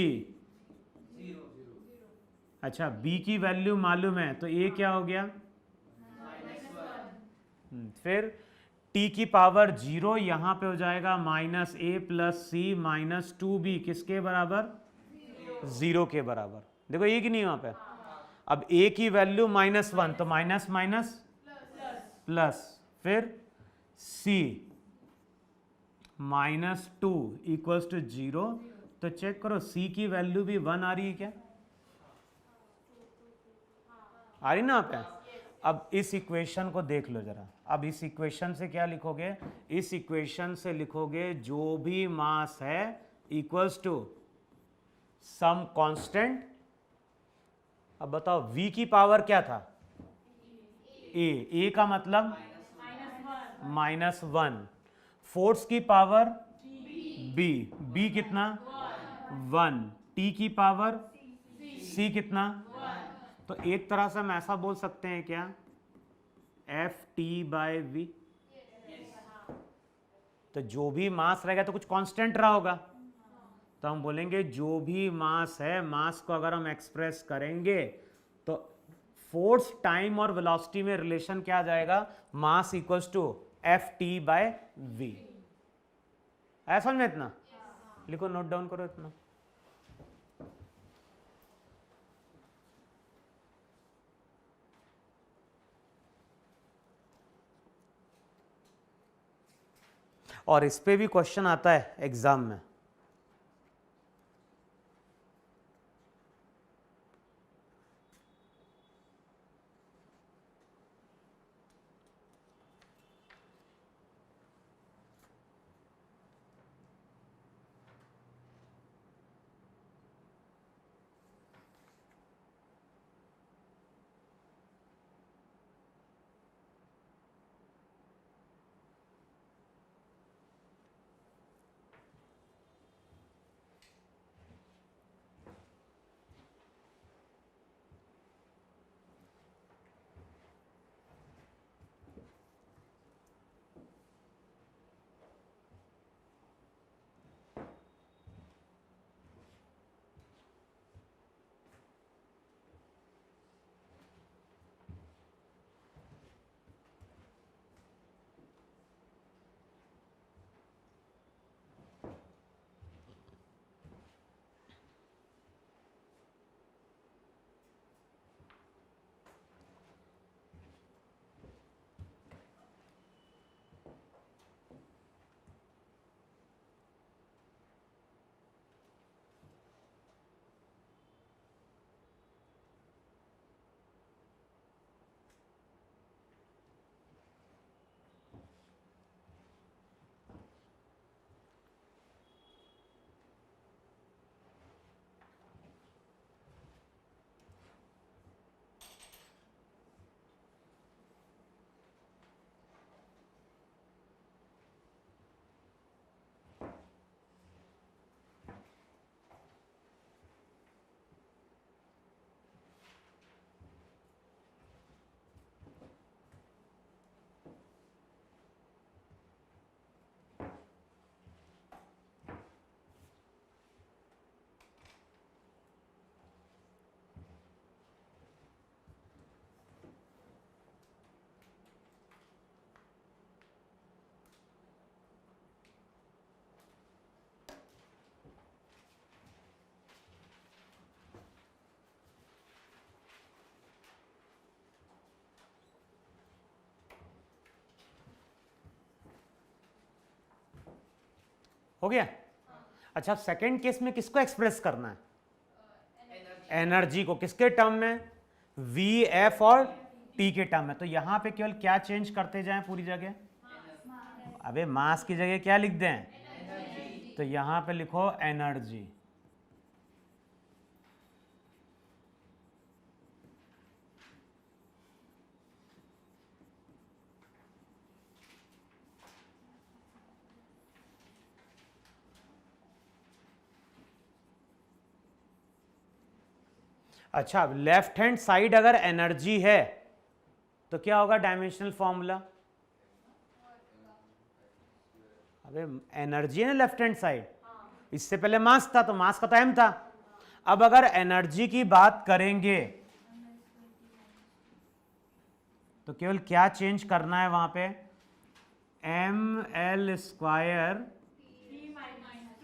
अच्छा, b की वैल्यू मालूम है तो a क्या हो गया? फिर t की पावर 0 यहां पे हो जाएगा minus a plus C minus 2b, किसके बराबर? 0 के बराबर। देखो ये कि नहीं वहां पे? अब a की वैल्यू -1 तो माइनस माइनस प्लस, फिर c -2 इक्वल्स टू 0। तो चेक करो c की वैल्यू भी 1 आ रही है क्या? आ रही ना आप? अब इस इक्वेशन को देख लो जरा। अब इस इक्वेशन से क्या लिखोगे? इस इक्वेशन से लिखोगे जो भी मास है इक्वल्स टू सम कांस्टेंट। अब बताओ v की पावर क्या था? a का मतलब -1। फोर्स की पावर b कितना? 1। t की पावर c कितना? तो एक तरह से हम ऐसा बोल सकते हैं क्या? F T by V. तो जो भी मास रहेगा तो कुछ कांस्टेंट रहा होगा, तो हम बोलेंगे जो भी मास है, मास को अगर हम एक्सप्रेस करेंगे तो फोर्स, टाइम और वेलोसिटी में रिलेशन क्या आ जाएगा? Mass equals to F T by V. ऐसा समझ में? इतना लिखो, नोट डाउन करो इतना। और इस पे भी क्वेश्चन आता है एग्जाम में। हो गया। अच्छा सेकंड केस में किसको एक्सप्रेस करना है? एनर्जी को। किसके टर्म में? वी एफ और टी के टर्म में। तो यहां पे केवल क्या चेंज करते जाएं पूरी जगह? अबे मास की जगह क्या लिख दें? तो यहां पे लिखो एनर्जी। अच्छा लेफ्ट हैंड साइड अगर एनर्जी है तो क्या होगा डायमेंशनल फॉर्मूला? अबे एनर्जी है ना लेफ्ट हैंड साइड, इससे पहले मास था तो मास का तो एम था। अब अगर एनर्जी की बात करेंगे तो केवल क्या चेंज करना है वहां पे? M L square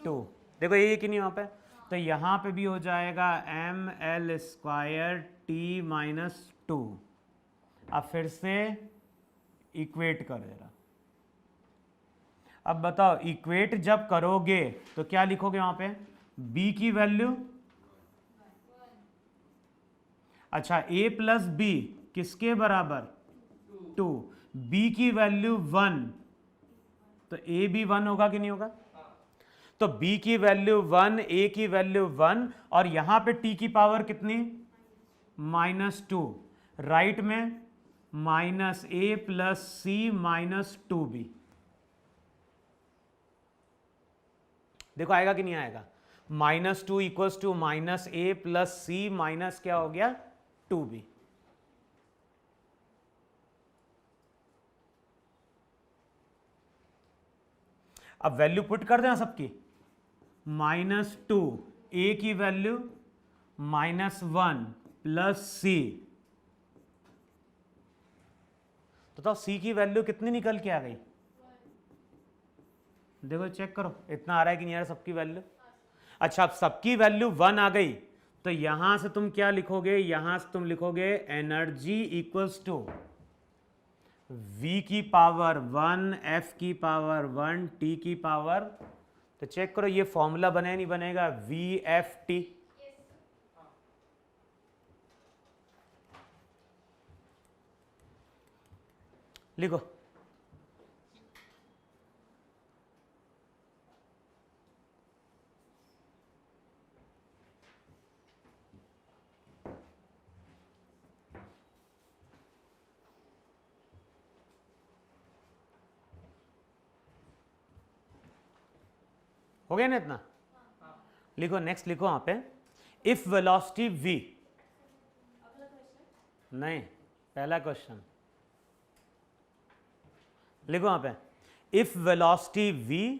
2। देखो ये कि नहीं वहां पे, तो यहां पे भी हो जाएगा M L square T minus 2। अब फिर से इक्वेट कर दे रहा। अब बताओ इक्वेट जब करोगे तो क्या लिखोगे वहां पे? b की वैल्यू, अच्छा a प्लस बी किसके बराबर? 2। b की वैल्यू 1, तो a भी 1 होगा कि नहीं होगा? तो b की वैल्यू 1, a की वैल्यू 1, और यहां पे t की पावर कितनी? -2। राइट में minus A plus C minus 2b। देखो आएगा कि नहीं आएगा? -2 equals to minus A plus C minus क्या हो गया? 2b। अब वैल्यू पुट कर देना सबकी। -2 ए की वैल्यू -1 प्लस सी, तो सी की वैल्यू कितनी निकल के आ गई? देखो चेक करो इतना आ रहा है कि नहीं आ रहा सबकी वैल्यू। अच्छा अब सबकी वैल्यू 1 आ गई तो यहां से तुम क्या लिखोगे? यहां से तुम लिखोगे एनर्जी इक्वल्स टू v की पावर 1, f की पावर 1, t की पावर, तो चेक करो ये फॉर्मूला बने नहीं बनेगा? V F T. लिखो हो गया ना इतना? लिखो नेक्स्ट, लिखो वहां पे इफ वेलोसिटी v, नहीं पहला क्वेश्चन लिखो वहां पे, if velocity v,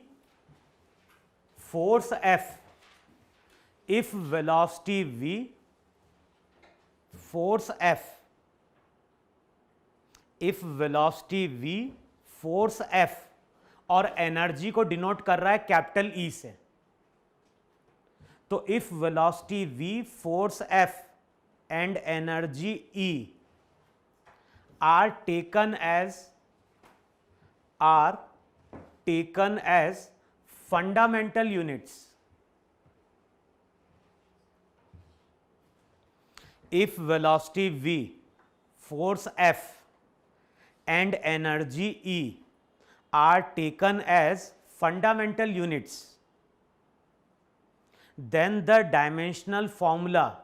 force f, if velocity v, force f, if velocity v, force f, और एनर्जी को डिनोट कर रहा है कैपिटल ई से, तो if velocity v, force f and energy E are taken as fundamental units, if velocity v, force f and energy E are taken as fundamental units, then the dimensional formula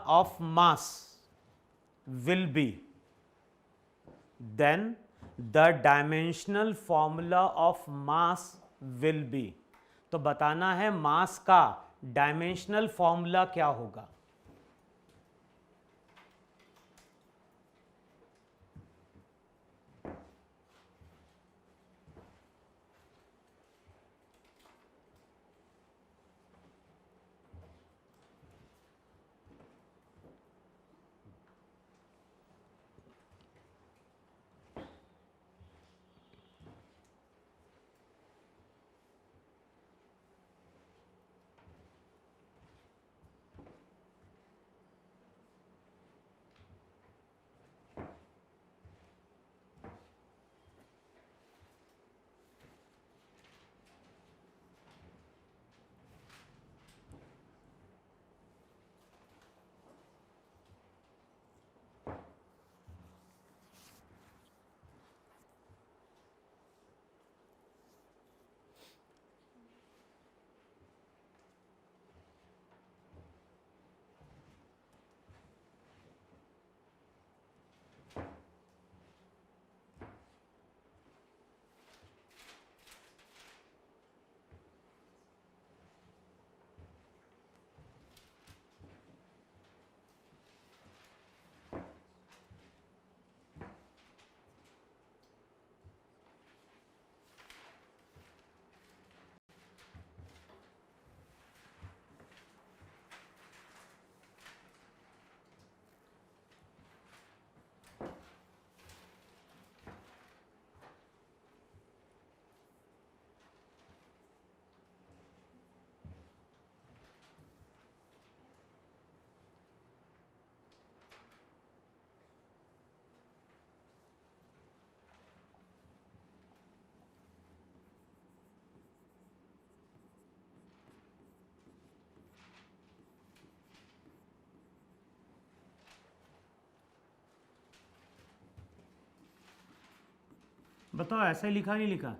of mass will be, तो बताना है मास का dimensional formula क्या होगा? बताओ ऐसा ही लिखा नहीं लिखा?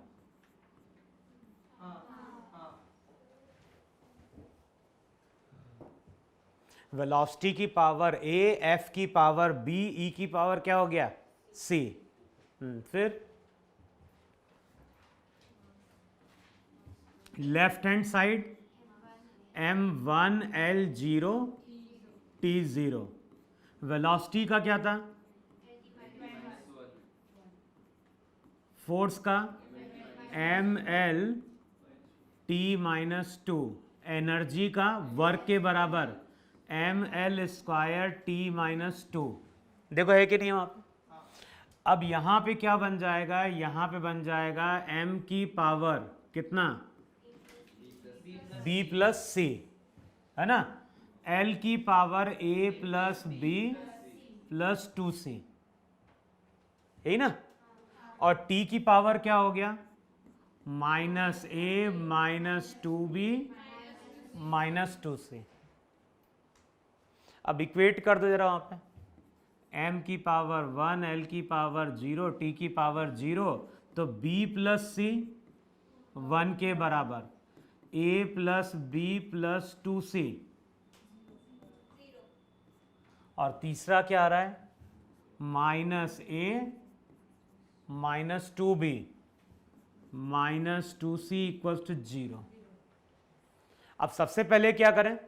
वेलोसिटी की पावर a, f की पावर b, e की पावर क्या हो गया c। फिर left hand side m1 l0 t0। Velocity का क्या था? फोर्स का ml t-2। एनर्जी का वर्क के बराबर ml² t-2। देखो है कि नहीं वहां पे? अब यहां पे क्या बन जाएगा? यहां पे बन जाएगा m की पावर कितना? b प्लस सी, है ना? l की power a plus b plus 2c, यही ना? और t की पावर क्या हो गया? -a minus 2b minus 2c। अब इक्वेट कर दो जरा वहां पे, m की पावर 1, l की पावर 0, t की पावर 0, तो b प्लस सी 1 के बराबर, a plus b plus 2c। और तीसरा क्या आ रहा है? -a minus 2b minus 2c equals to 0। अब सबसे पहले क्या करें?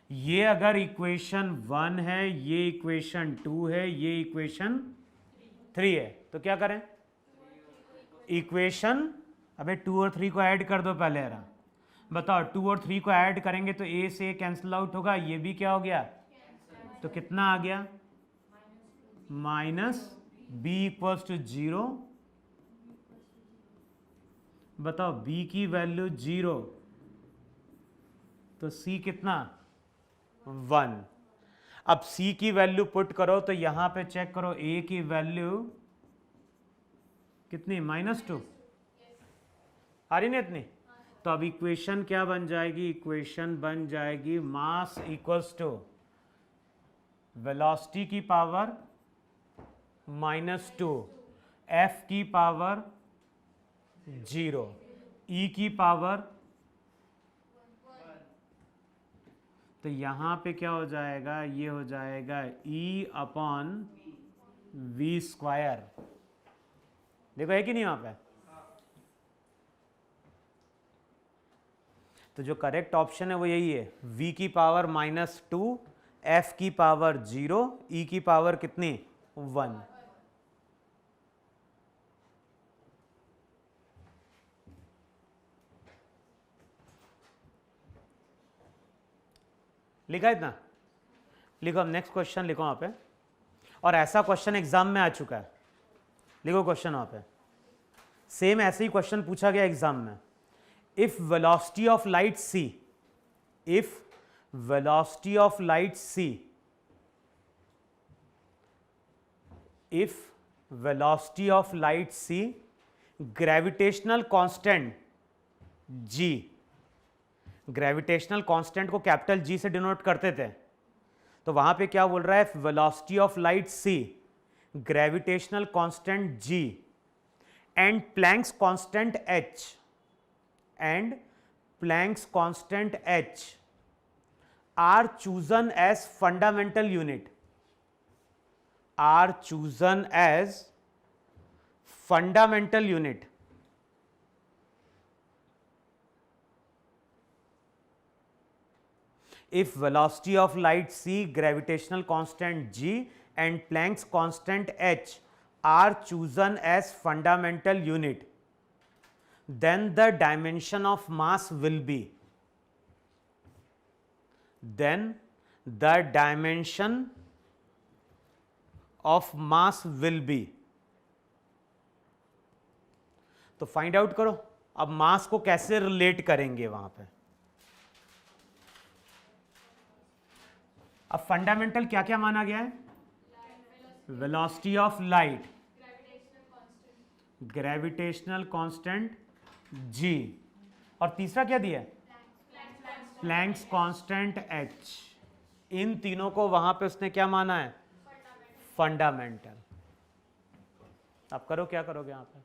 ये अगर इक्वेशन 1 है, ये इक्वेशन 2 है, ये इक्वेशन 3 है, तो क्या करें? इक्वेशन, अबे 2 और 3 को ऐड कर दो पहले यार। बताओ 2 और 3 को ऐड करेंगे तो a से कैंसिल आउट होगा, ये भी क्या हो गया? तो कितना आ गया? Minus b equals to 0। बताओ b की वैल्यू 0, तो c कितना? 1। अब c की वैल्यू पुट करो तो यहां पे चेक करो, a की वैल्यू कितनी? -2 आ रही ना इतनी? तो अब इक्वेशन क्या बन जाएगी? इक्वेशन बन जाएगी मास इक्वल्स टू वेलोसिटी की पावर -2, f की पावर 0, e की पावर, तो यहां पे क्या हो जाएगा? ये हो जाएगा e अपॉन v²। देखो है कि नहीं वहां पे? तो जो करेक्ट ऑप्शन है वो यही है, v की पावर -2, f की पावर 0, e की पावर कितनी? 1। लिखा इतना? लिखो, अब नेक्स्ट क्वेश्चन लिखो वहां पे। और ऐसा क्वेश्चन एग्जाम में आ चुका है, लिखो क्वेश्चन वहां पे। सेम ऐसे ही क्वेश्चन पूछा गया एग्जाम में। If velocity of light c, if velocity of light c, if velocity of light c, gravitational constant g, gravitational constant को कैपिटल G से डिनोट करते थे, तो वहां पे क्या बोल रहा है? Velocity of light c, gravitational constant g and Planck's constant h, and Planck's constant h are chosen as fundamental unit, are chosen as fundamental unit, if velocity of light c, gravitational constant g and Planck's constant h are chosen as fundamental unit, then the dimension of mass will be, then the dimension of mass will be. तो find out करो अब मास को कैसे relate करेंगे वहां पे। अब fundamental क्या क्या माना गया है? Velocity of light, gravitational constant जी, और तीसरा क्या दिया है? Planck's constant H. इन तीनों को वहां पे उसने क्या माना है? फंडामेंटल। अब करो, क्या करोगे यहां पे?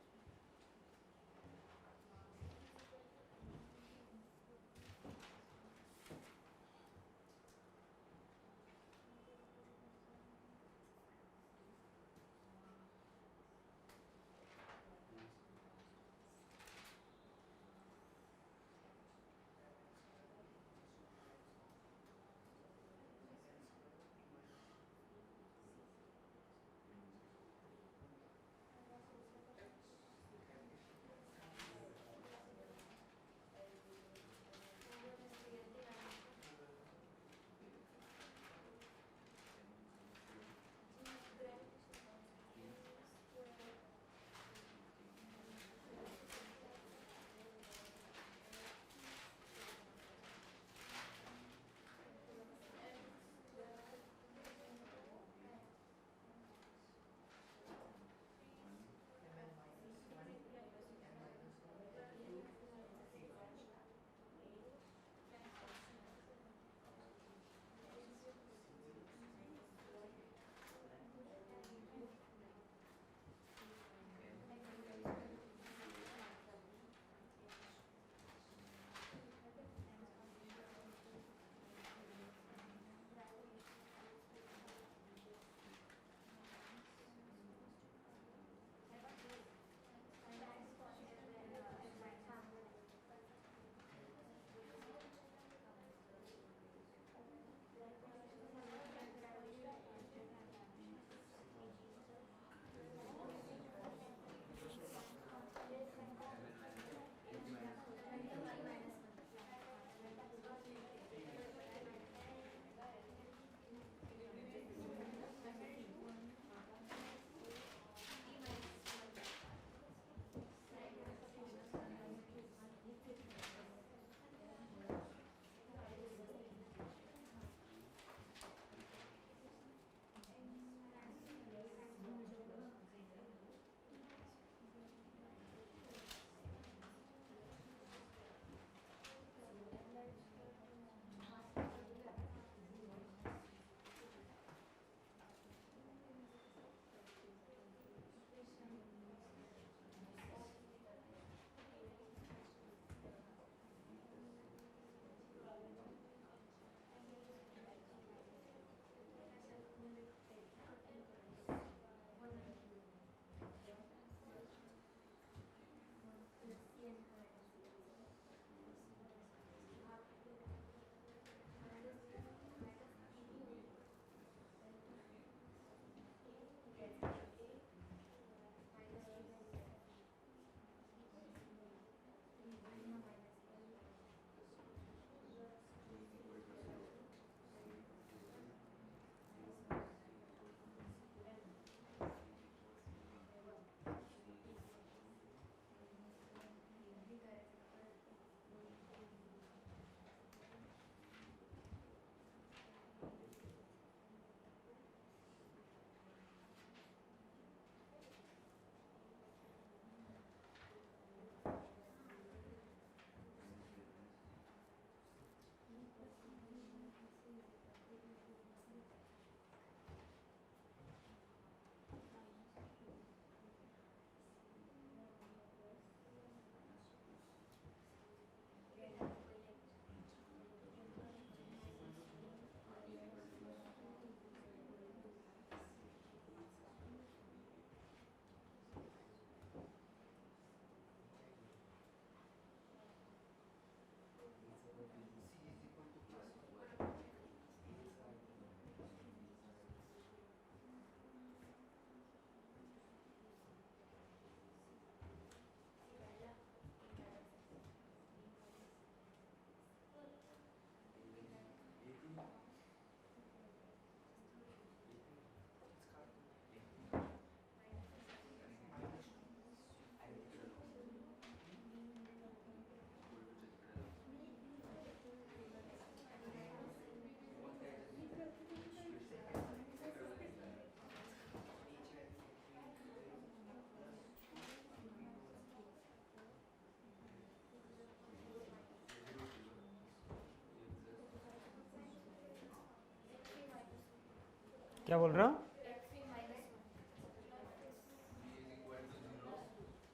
क्या बोल रहे हो?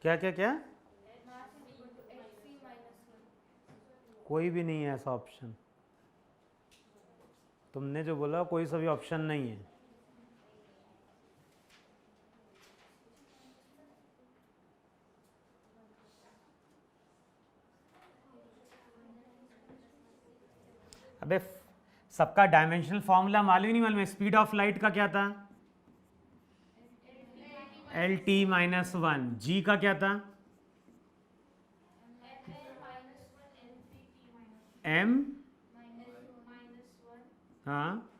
क्या क्या क्या? कोई भी नहीं है ऐसा ऑप्शन। तुमने जो बोला कोई सा भी ऑप्शन नहीं है। अबे सबका डायमेंशनल फॉर्मूला मालूम ही नहीं मालूम है। स्पीड ऑफ लाइट का क्या था? L T minus one. G का क्या था? एम, हाँ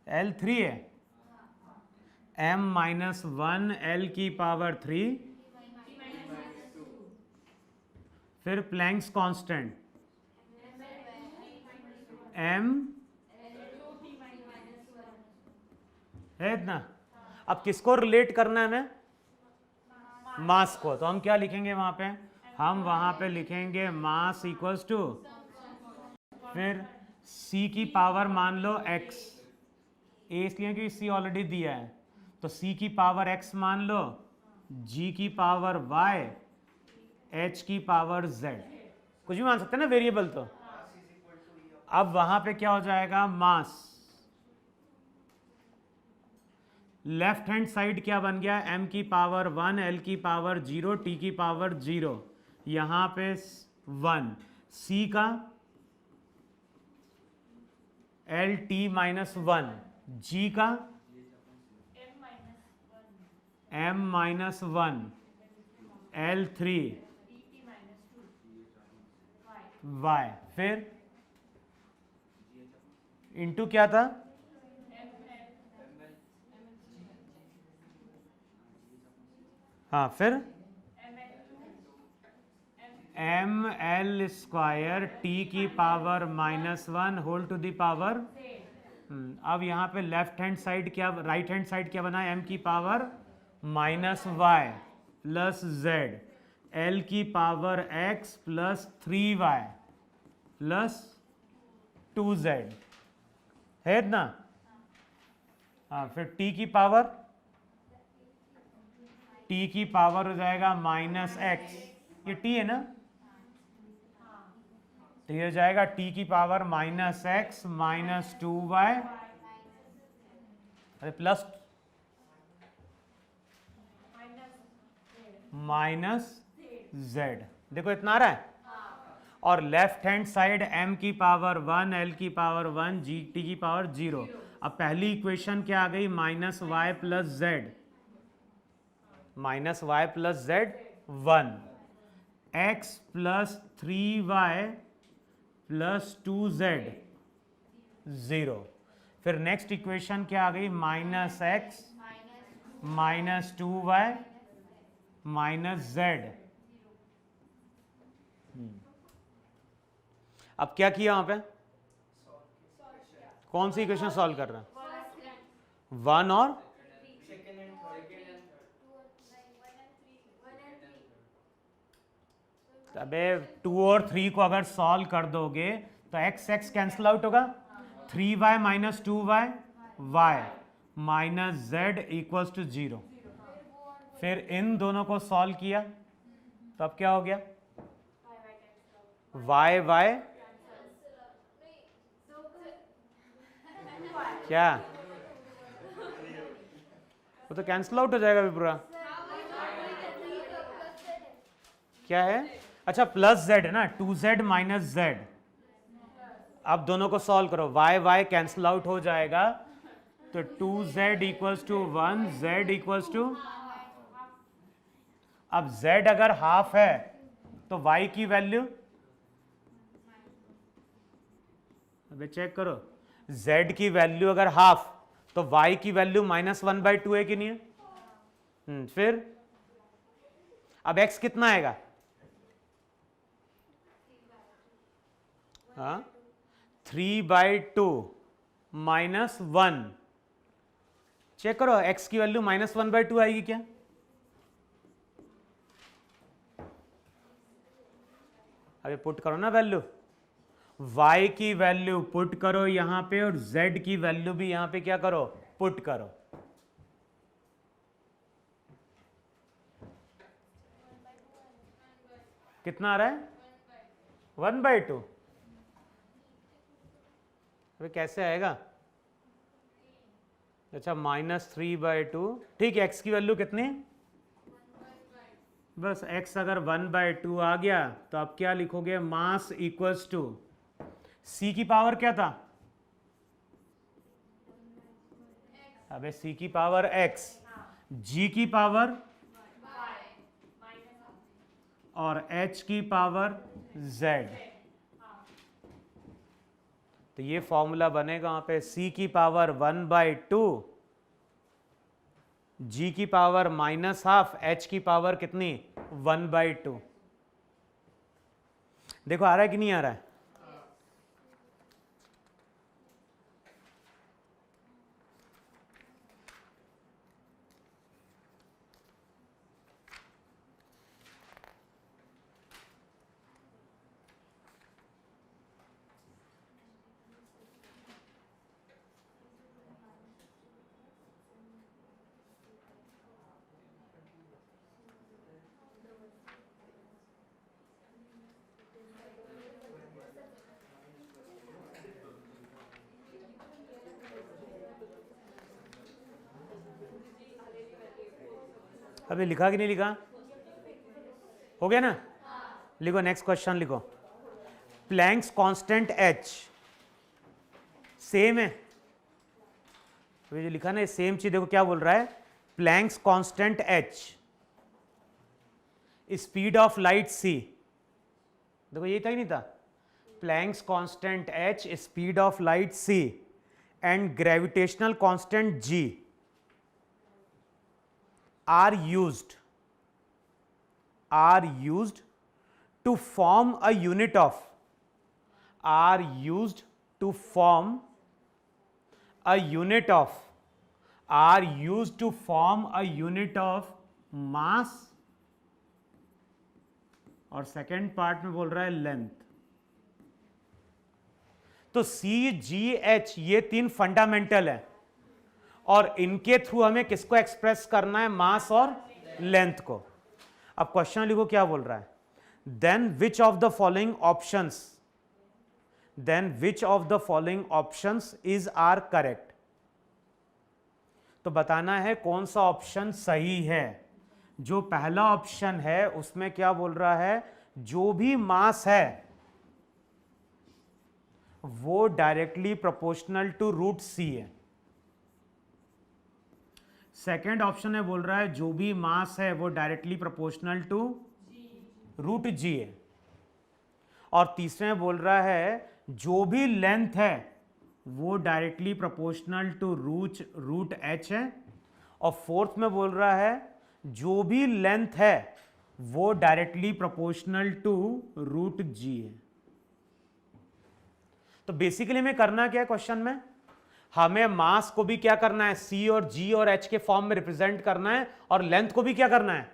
एल थ्री है। एम माइनस वन एल की पावर थ्री, फिर प्लैंक्स कांस्टेंट एम है इतना। अब किसको रिलेट करना है हमें? मास को। तो हम क्या लिखेंगे वहां पे? हम वहां पे लिखेंगे मास इक्वल्स टू, फिर c की पावर मान लो x, a इसलिए कि c ऑलरेडी दिया है, तो c की पावर x मान लो, g की पावर y, h की पावर z, कुछ भी मान सकते हैं ना वेरिएबल। तो अब वहां पे क्या हो जाएगा? मास। लेफ्ट हैंड साइड क्या बन गया? m की पावर 1, l की पावर 0, t की पावर 0, यहां पे 1, c का L T minus one, G का M minus one, L three, Y, फिर इंटू क्या था? हाँ फिर एम एल स्क्वायर टी की power minus one whole to the power. अब यहाँ पे लेफ्ट हैंड साइड क्या, राइट हैंड साइड क्या बना? एम की power minus Y plus Z, L की power X plus three Y plus two Z है ना। हाँ फिर टी की पावर हो जाएगा माइनस एक्स, ये टी है ना, तो ये हो जाएगा टी की power minus x minus two y, अरे प्लस माइनस जेड। देखो इतना आ रहा है। और लेफ्ट हैंड साइड m की पावर 1, l की पावर 1, जी टी की पावर 0। अब पहली इक्वेशन क्या आ गई? Minus Y plus z, minus Y plus z 1, x plus three Y plus two z 0। फिर नेक्स्ट इक्वेशन क्या आ गई? Minus x minus two Y minus Z. अब क्या किया वहां पे? कौन सी इक्वेशन सॉल्व कर रहा है? वन और अबे टू और थ्री को अगर सॉल्व कर दोगे तो एक्स एक्स कैंसिल आउट होगा, three y minus two y y minus z equals to 0। फिर इन दोनों को सॉल्व किया तो अब क्या हो गया? वाई वाई क्या? वो तो कैंसिल आउट हो जाएगा अभी पूरा। क्या है? अच्छा प्लस जेड है ना, 2z माइनस जेड। अब दोनों को सॉल्व करो, वाई वाई कैंसिल आउट हो जाएगा, तो 2z equals to 1, z equals to, अब z अगर हाफ है तो y की वैल्यू, अबे चेक करो, z की वैल्यू अगर हाफ तो y की वैल्यू माइनस 1/2 है कि नहीं है? फिर अब x कितना आएगा? हाँ 3/2 माइनस 1। चेक करो x की वैल्यू माइनस 1/2 आएगी क्या? अभी पुट करो ना वैल्यू, y की वैल्यू पुट करो यहां पे और z की वैल्यू भी यहां पे क्या करो, पुट करो। कितना आ रहा है? 1/2। अरे कैसे आएगा? अच्छा, -3/2। ठीक है, x की वैल्यू कितनी? बस x अगर 1/2 आ गया तो आप क्या लिखोगे? मास इक्वल्स टू c की पावर क्या था? अबे c की पावर x, g की पावर और h की पावर z। तो ये फॉर्मूला बनेगा वहां पे c की पावर 1/2, g की पावर -½ h की पावर कितनी? 1/2। देखो आ रहा है कि नहीं आ रहा है? अभी लिखा कि नहीं लिखा? हो गया ना? लिखो, नेक्स्ट क्वेश्चन लिखो। प्लैंक्स कांस्टेंट h सेम है, अभी जो लिखा ना ये सेम चीज। देखो क्या बोल रहा है, planks constant h, speed of light c। देखो ये था ही नहीं था? Planks constant h, speed of light c and gravitational constant g are used to form a unit of are used to form a unit of are used to form a unit of mass, और second part में बोल रहा है length. तो सी जी H ये तीन fundamental है और इनके थ्रू हमें किसको एक्सप्रेस करना है? मास और लेंथ को। अब क्वेश्चन लिखो क्या बोल रहा है, then which of the following options is are correct. तो बताना है कौन सा ऑप्शन सही है। जो पहला ऑप्शन है उसमें क्या बोल रहा है, जो भी मास है वो डायरेक्टली प्रोपोर्शनल टू रूट सी है। सेकेंड ऑप्शन है बोल रहा है जो भी मास है वो directly proportional to root g है। और तीसरे में बोल रहा है जो भी लेंथ है वो directly proportional to root h है। और फोर्थ में बोल रहा है जो भी लेंथ है वो directly proportional to root g है। तो बेसिकली हमें करना क्या है क्वेश्चन में, हमें मास को भी क्या करना है, सी और जी और एच के फॉर्म में रिप्रेजेंट करना है, और लेंथ को भी क्या करना है,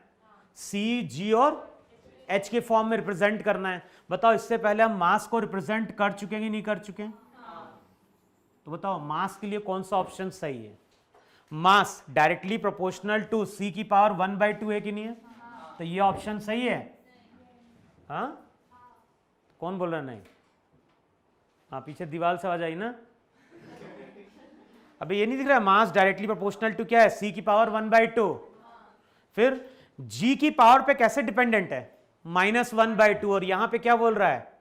सी जी और एच के फॉर्म में रिप्रेजेंट करना है। बताओ इससे पहले हम मास को रिप्रेजेंट कर चुके हैं कि नहीं कर चुके हैं? तो बताओ मास के लिए कौन सा ऑप्शन सही है? मास डायरेक्टली प्रोपोर्शनल टू सी की पावर 1/2 है कि नहीं है? तो ये ऑप्शन सही है। हाँ, कौन बोल रहा नहीं? हाँ, पीछे दीवार से आवाज आई ना। अबे ये नहीं दिख रहा है, मास डायरेक्टली प्रोपोर्शनल टू क्या है, सी की पावर 1/2। फिर जी की पावर पे कैसे डिपेंडेंट है, -1/2। और यहां पे क्या बोल रहा है,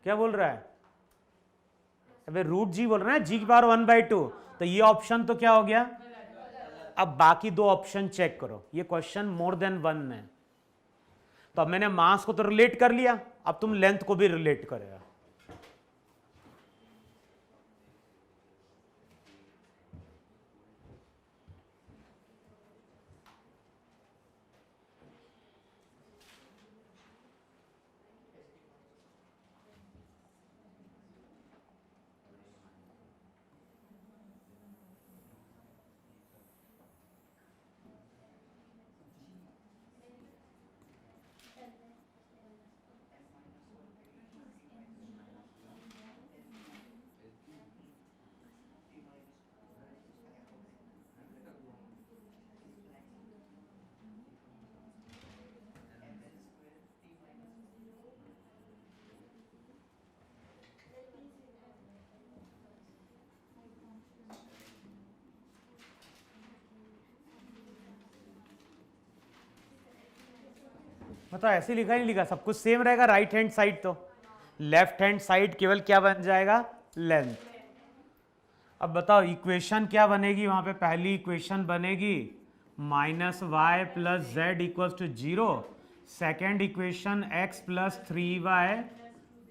क्या बोल रहा है, अबे रूट जी बोल रहा है, जी की पावर 1/2। तो ये ऑप्शन तो क्या हो गया। अब बाकी दो ऑप्शन चेक करो, ये क्वेश्चन मोर देन वन है। तो अब मैंने मास को तो रिलेट कर लिया, अब तुम लेंथ को भी रिलेट करेगा। मतलब ऐसे लिखा नहीं लिखा, सब कुछ सेम रहेगा राइट हैंड साइड, तो लेफ्ट हैंड साइड केवल क्या बन जाएगा, लेंथ। अब बताओ इक्वेशन क्या बनेगी वहां पे, पहली इक्वेशन बनेगी minus Y plus z equals to 0, second equation x plus 3y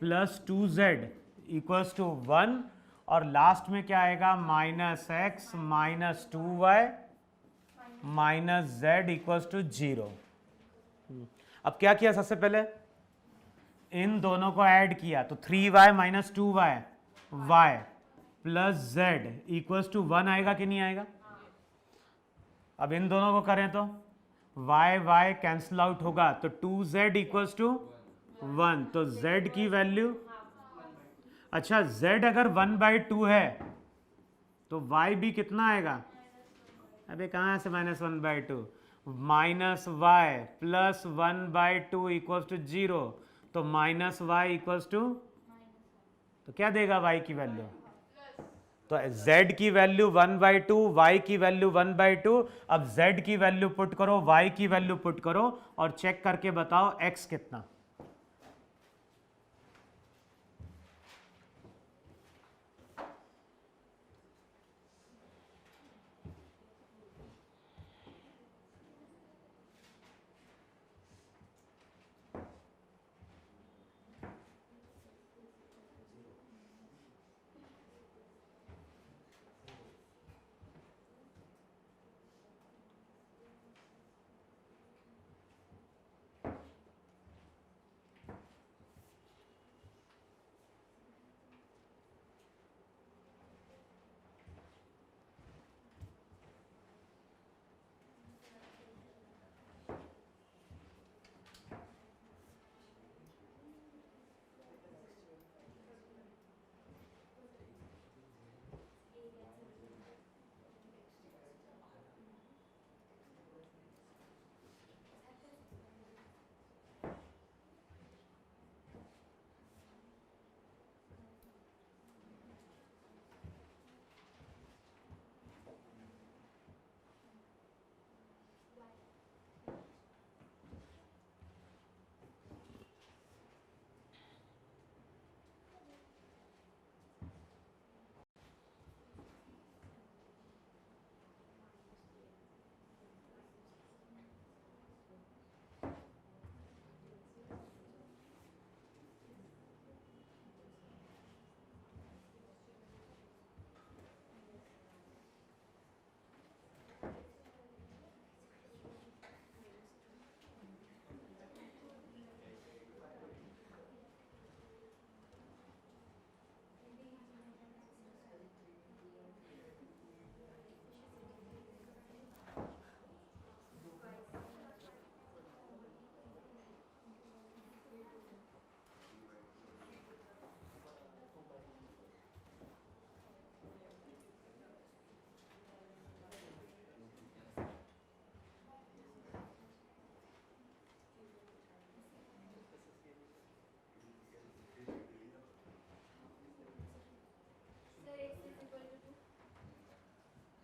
plus 2z equals to 1, और लास्ट में क्या आएगा, minus x minus 2y minus z equals to 0। अब क्या किया, सबसे पहले इन दोनों को ऐड किया, तो 3y minus 2y y plus z equals to 1 आएगा कि नहीं आएगा। अब इन दोनों को करें तो y y कैंसिल आउट होगा, तो 2z इक्वल्स टू 1, तो z की वैल्यू, अच्छा z अगर 1/2 है तो y भी कितना आएगा, अबे कहाँ से -1/2, minus Y plus 1/2 equals to 0, तो माइनस वाई इक्वल्स टू, तो क्या देगा y की वैल्यू, तो z की वैल्यू 1/2, y की वैल्यू 1/2। अब z की वैल्यू पुट करो, y की वैल्यू पुट करो और चेक करके बताओ x कितना।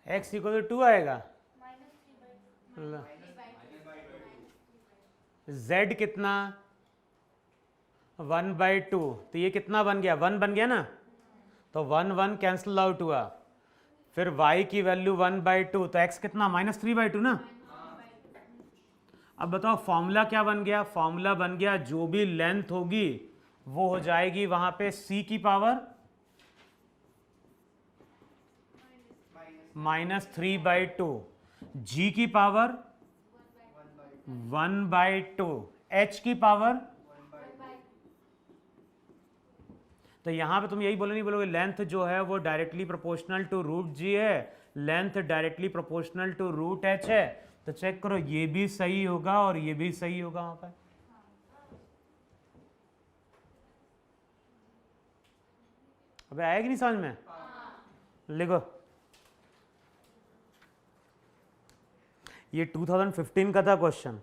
x इक्वल टू 2 आएगा, z कितना 1/2, तो ये कितना बन गया, 1 बन गया ना, तो 1 1 कैंसिल आउट हुआ, फिर y की वैल्यू 1/2, तो x कितना -3/2 ना। अब बताओ फॉर्मूला क्या बन गया, फॉर्मूला बन गया जो भी लेंथ होगी वो हो जाएगी वहां पे c की पावर -3/2, g की पावर 1/2, h की पावर, तो यहां पे तुम यही बोलो, नहीं बोलोगे लेंथ जो है वो directly proportional to root g है, length directly proportional to root h है, तो चेक करो ये भी सही होगा और ये भी सही होगा वहां पर। अबे आएगी नहीं समझ में, लिखो ये 2015 का था क्वेश्चन,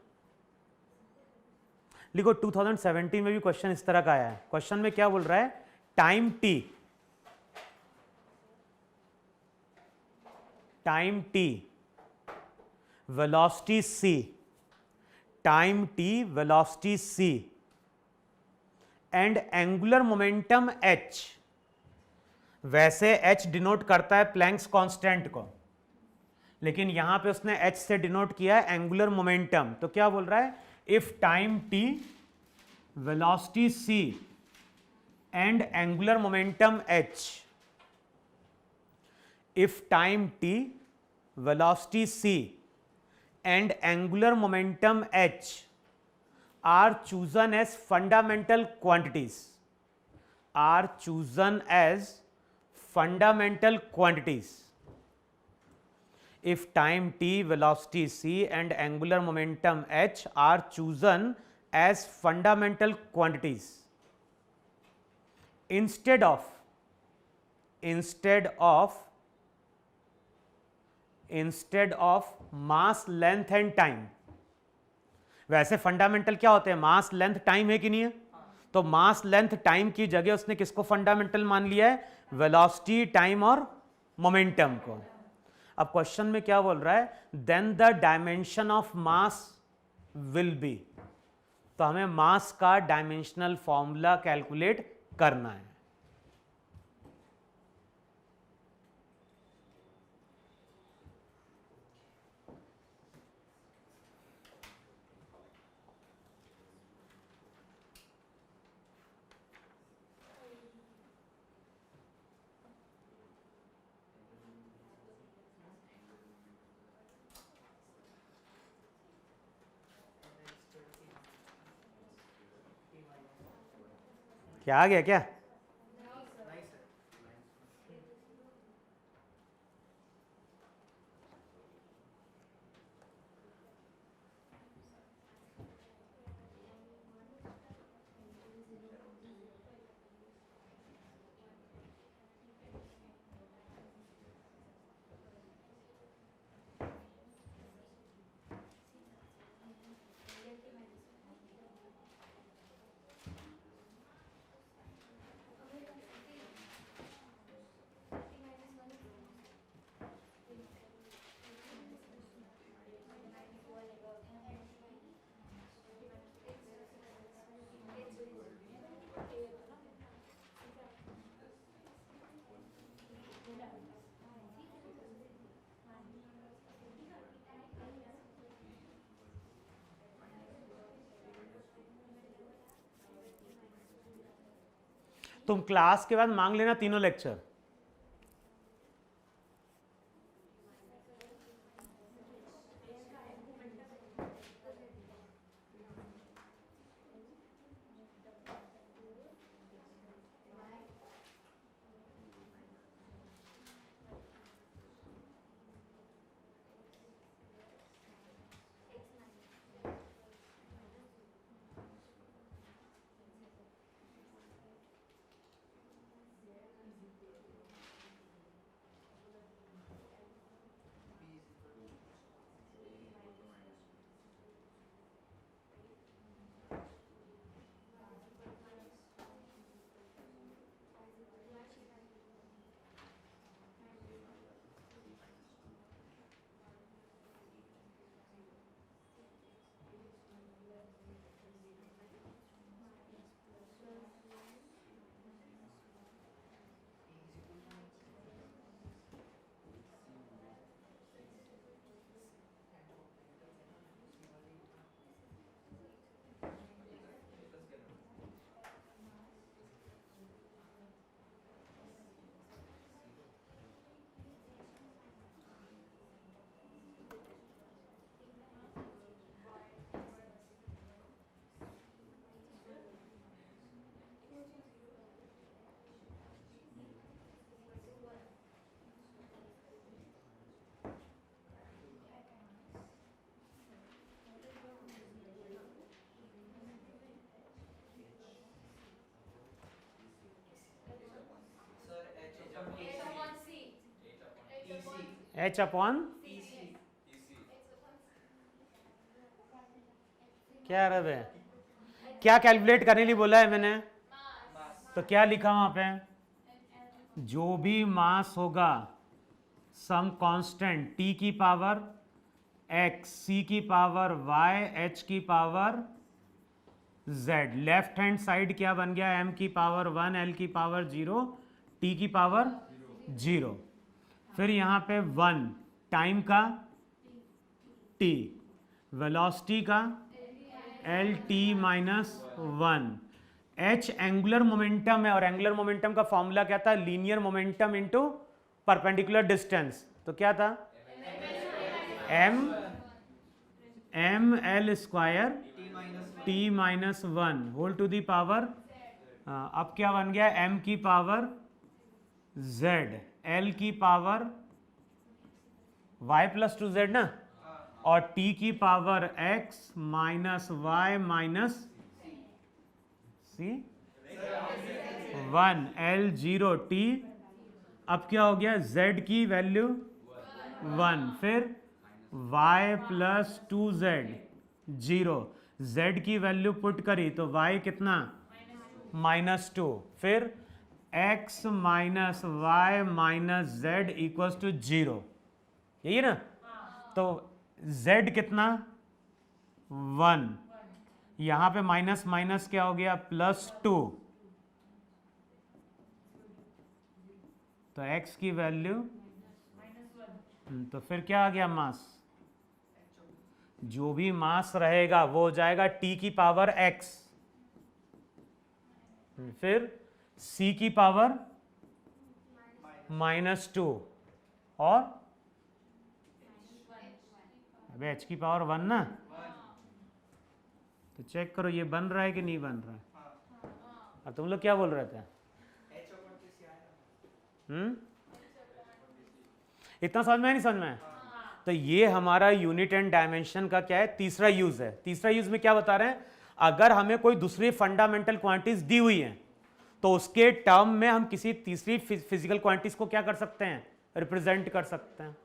लिखो 2017 में भी क्वेश्चन इस तरह का आया है। क्वेश्चन में क्या बोल रहा है, time t, velocity c, time T, velocity c and angular momentum h। वैसे h डिनोट करता है प्लैंक्स कांस्टेंट को, लेकिन यहां पे उसने h से डिनोट किया है एंगुलर मोमेंटम। तो क्या बोल रहा है, if time t, velocity c and angular momentum h, if time t, velocity c and angular momentum h are chosen as fundamental quantities, are chosen as fundamental quantities, if time t, velocity c and angular momentum h are chosen as fundamental quantities, instead of mass length and time. वैसे fundamental क्या होते हैं, मास length time है कि नहीं है? तो मास length time की जगह उसने किसको फंडामेंटल मान लिया है, वेलोसिटी, टाइम और मोमेंटम को। अब क्वेश्चन में क्या बोल रहा है, then the dimension of mass will be. तो हमें मास का डायमेंशनल फॉर्मूला कैलकुलेट करना है। क्या आ गया क्या? तुम क्लास के बाद मांग लेना तीनों लेक्चर। एच अपॉन क्या रब है, क्या कैलकुलेट करने लिए बोला है मैंने? तो क्या लिखा वहां पे, जो भी मास होगा सम कांस्टेंट टी की पावर x c की पावर y h की power z। Left hand side क्या बन गया, m की पावर 1 l की पावर 0 t की पावर 0। फिर यहां पे 1 टाइम का t, वेलोसिटी का L T minus 1, h angular momentum है और एंगुलर मोमेंटम का फॉर्मूला क्या था, linear momentum into perpendicular distance. तो क्या था, m l square t minus 1 whole to the power, अब क्या बन गया, m की पावर z, l की पावर y प्लस 2z ना, और t की power x minus y minus c 1 l 0 t। अब क्या हो गया, z की वैल्यू 1, फिर y प्लस 2z 0, z की वैल्यू पुट करी तो y कितना माइनस 2, फिर x minus y minus z equals to 0, यही है ना। तो z कितना 1, यहां पे माइनस माइनस क्या हो गया प्लस 2, तो x की वैल्यू, तो फिर क्या आ गया मास, जो भी मास रहेगा वो हो जाएगा t की पावर x, फिर c की पावर माइनस 2 और अबे h की पावर 1 ना। तो चेक करो ये बन रहा है कि नहीं बन रहा है। और तुम लोग क्या बोल रहे थे, इतना समझ में है, नहीं समझ में है? तो ये हमारा यूनिट एंड डायमेंशन का क्या है, तीसरा यूज है। तीसरा यूज में क्या बता रहे हैं, अगर हमें कोई दूसरी फंडामेंटल क्वांटिटीज दी हुई हैं तो उसके टर्म में हम किसी तीसरी फिजिकल क्वांटिटीज को क्या कर सकते हैं, रिप्रेजेंट कर सकते हैं।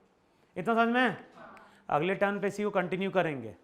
इतना समझ में है? अगले टर्न पे इसी को कंटिन्यू करेंगे।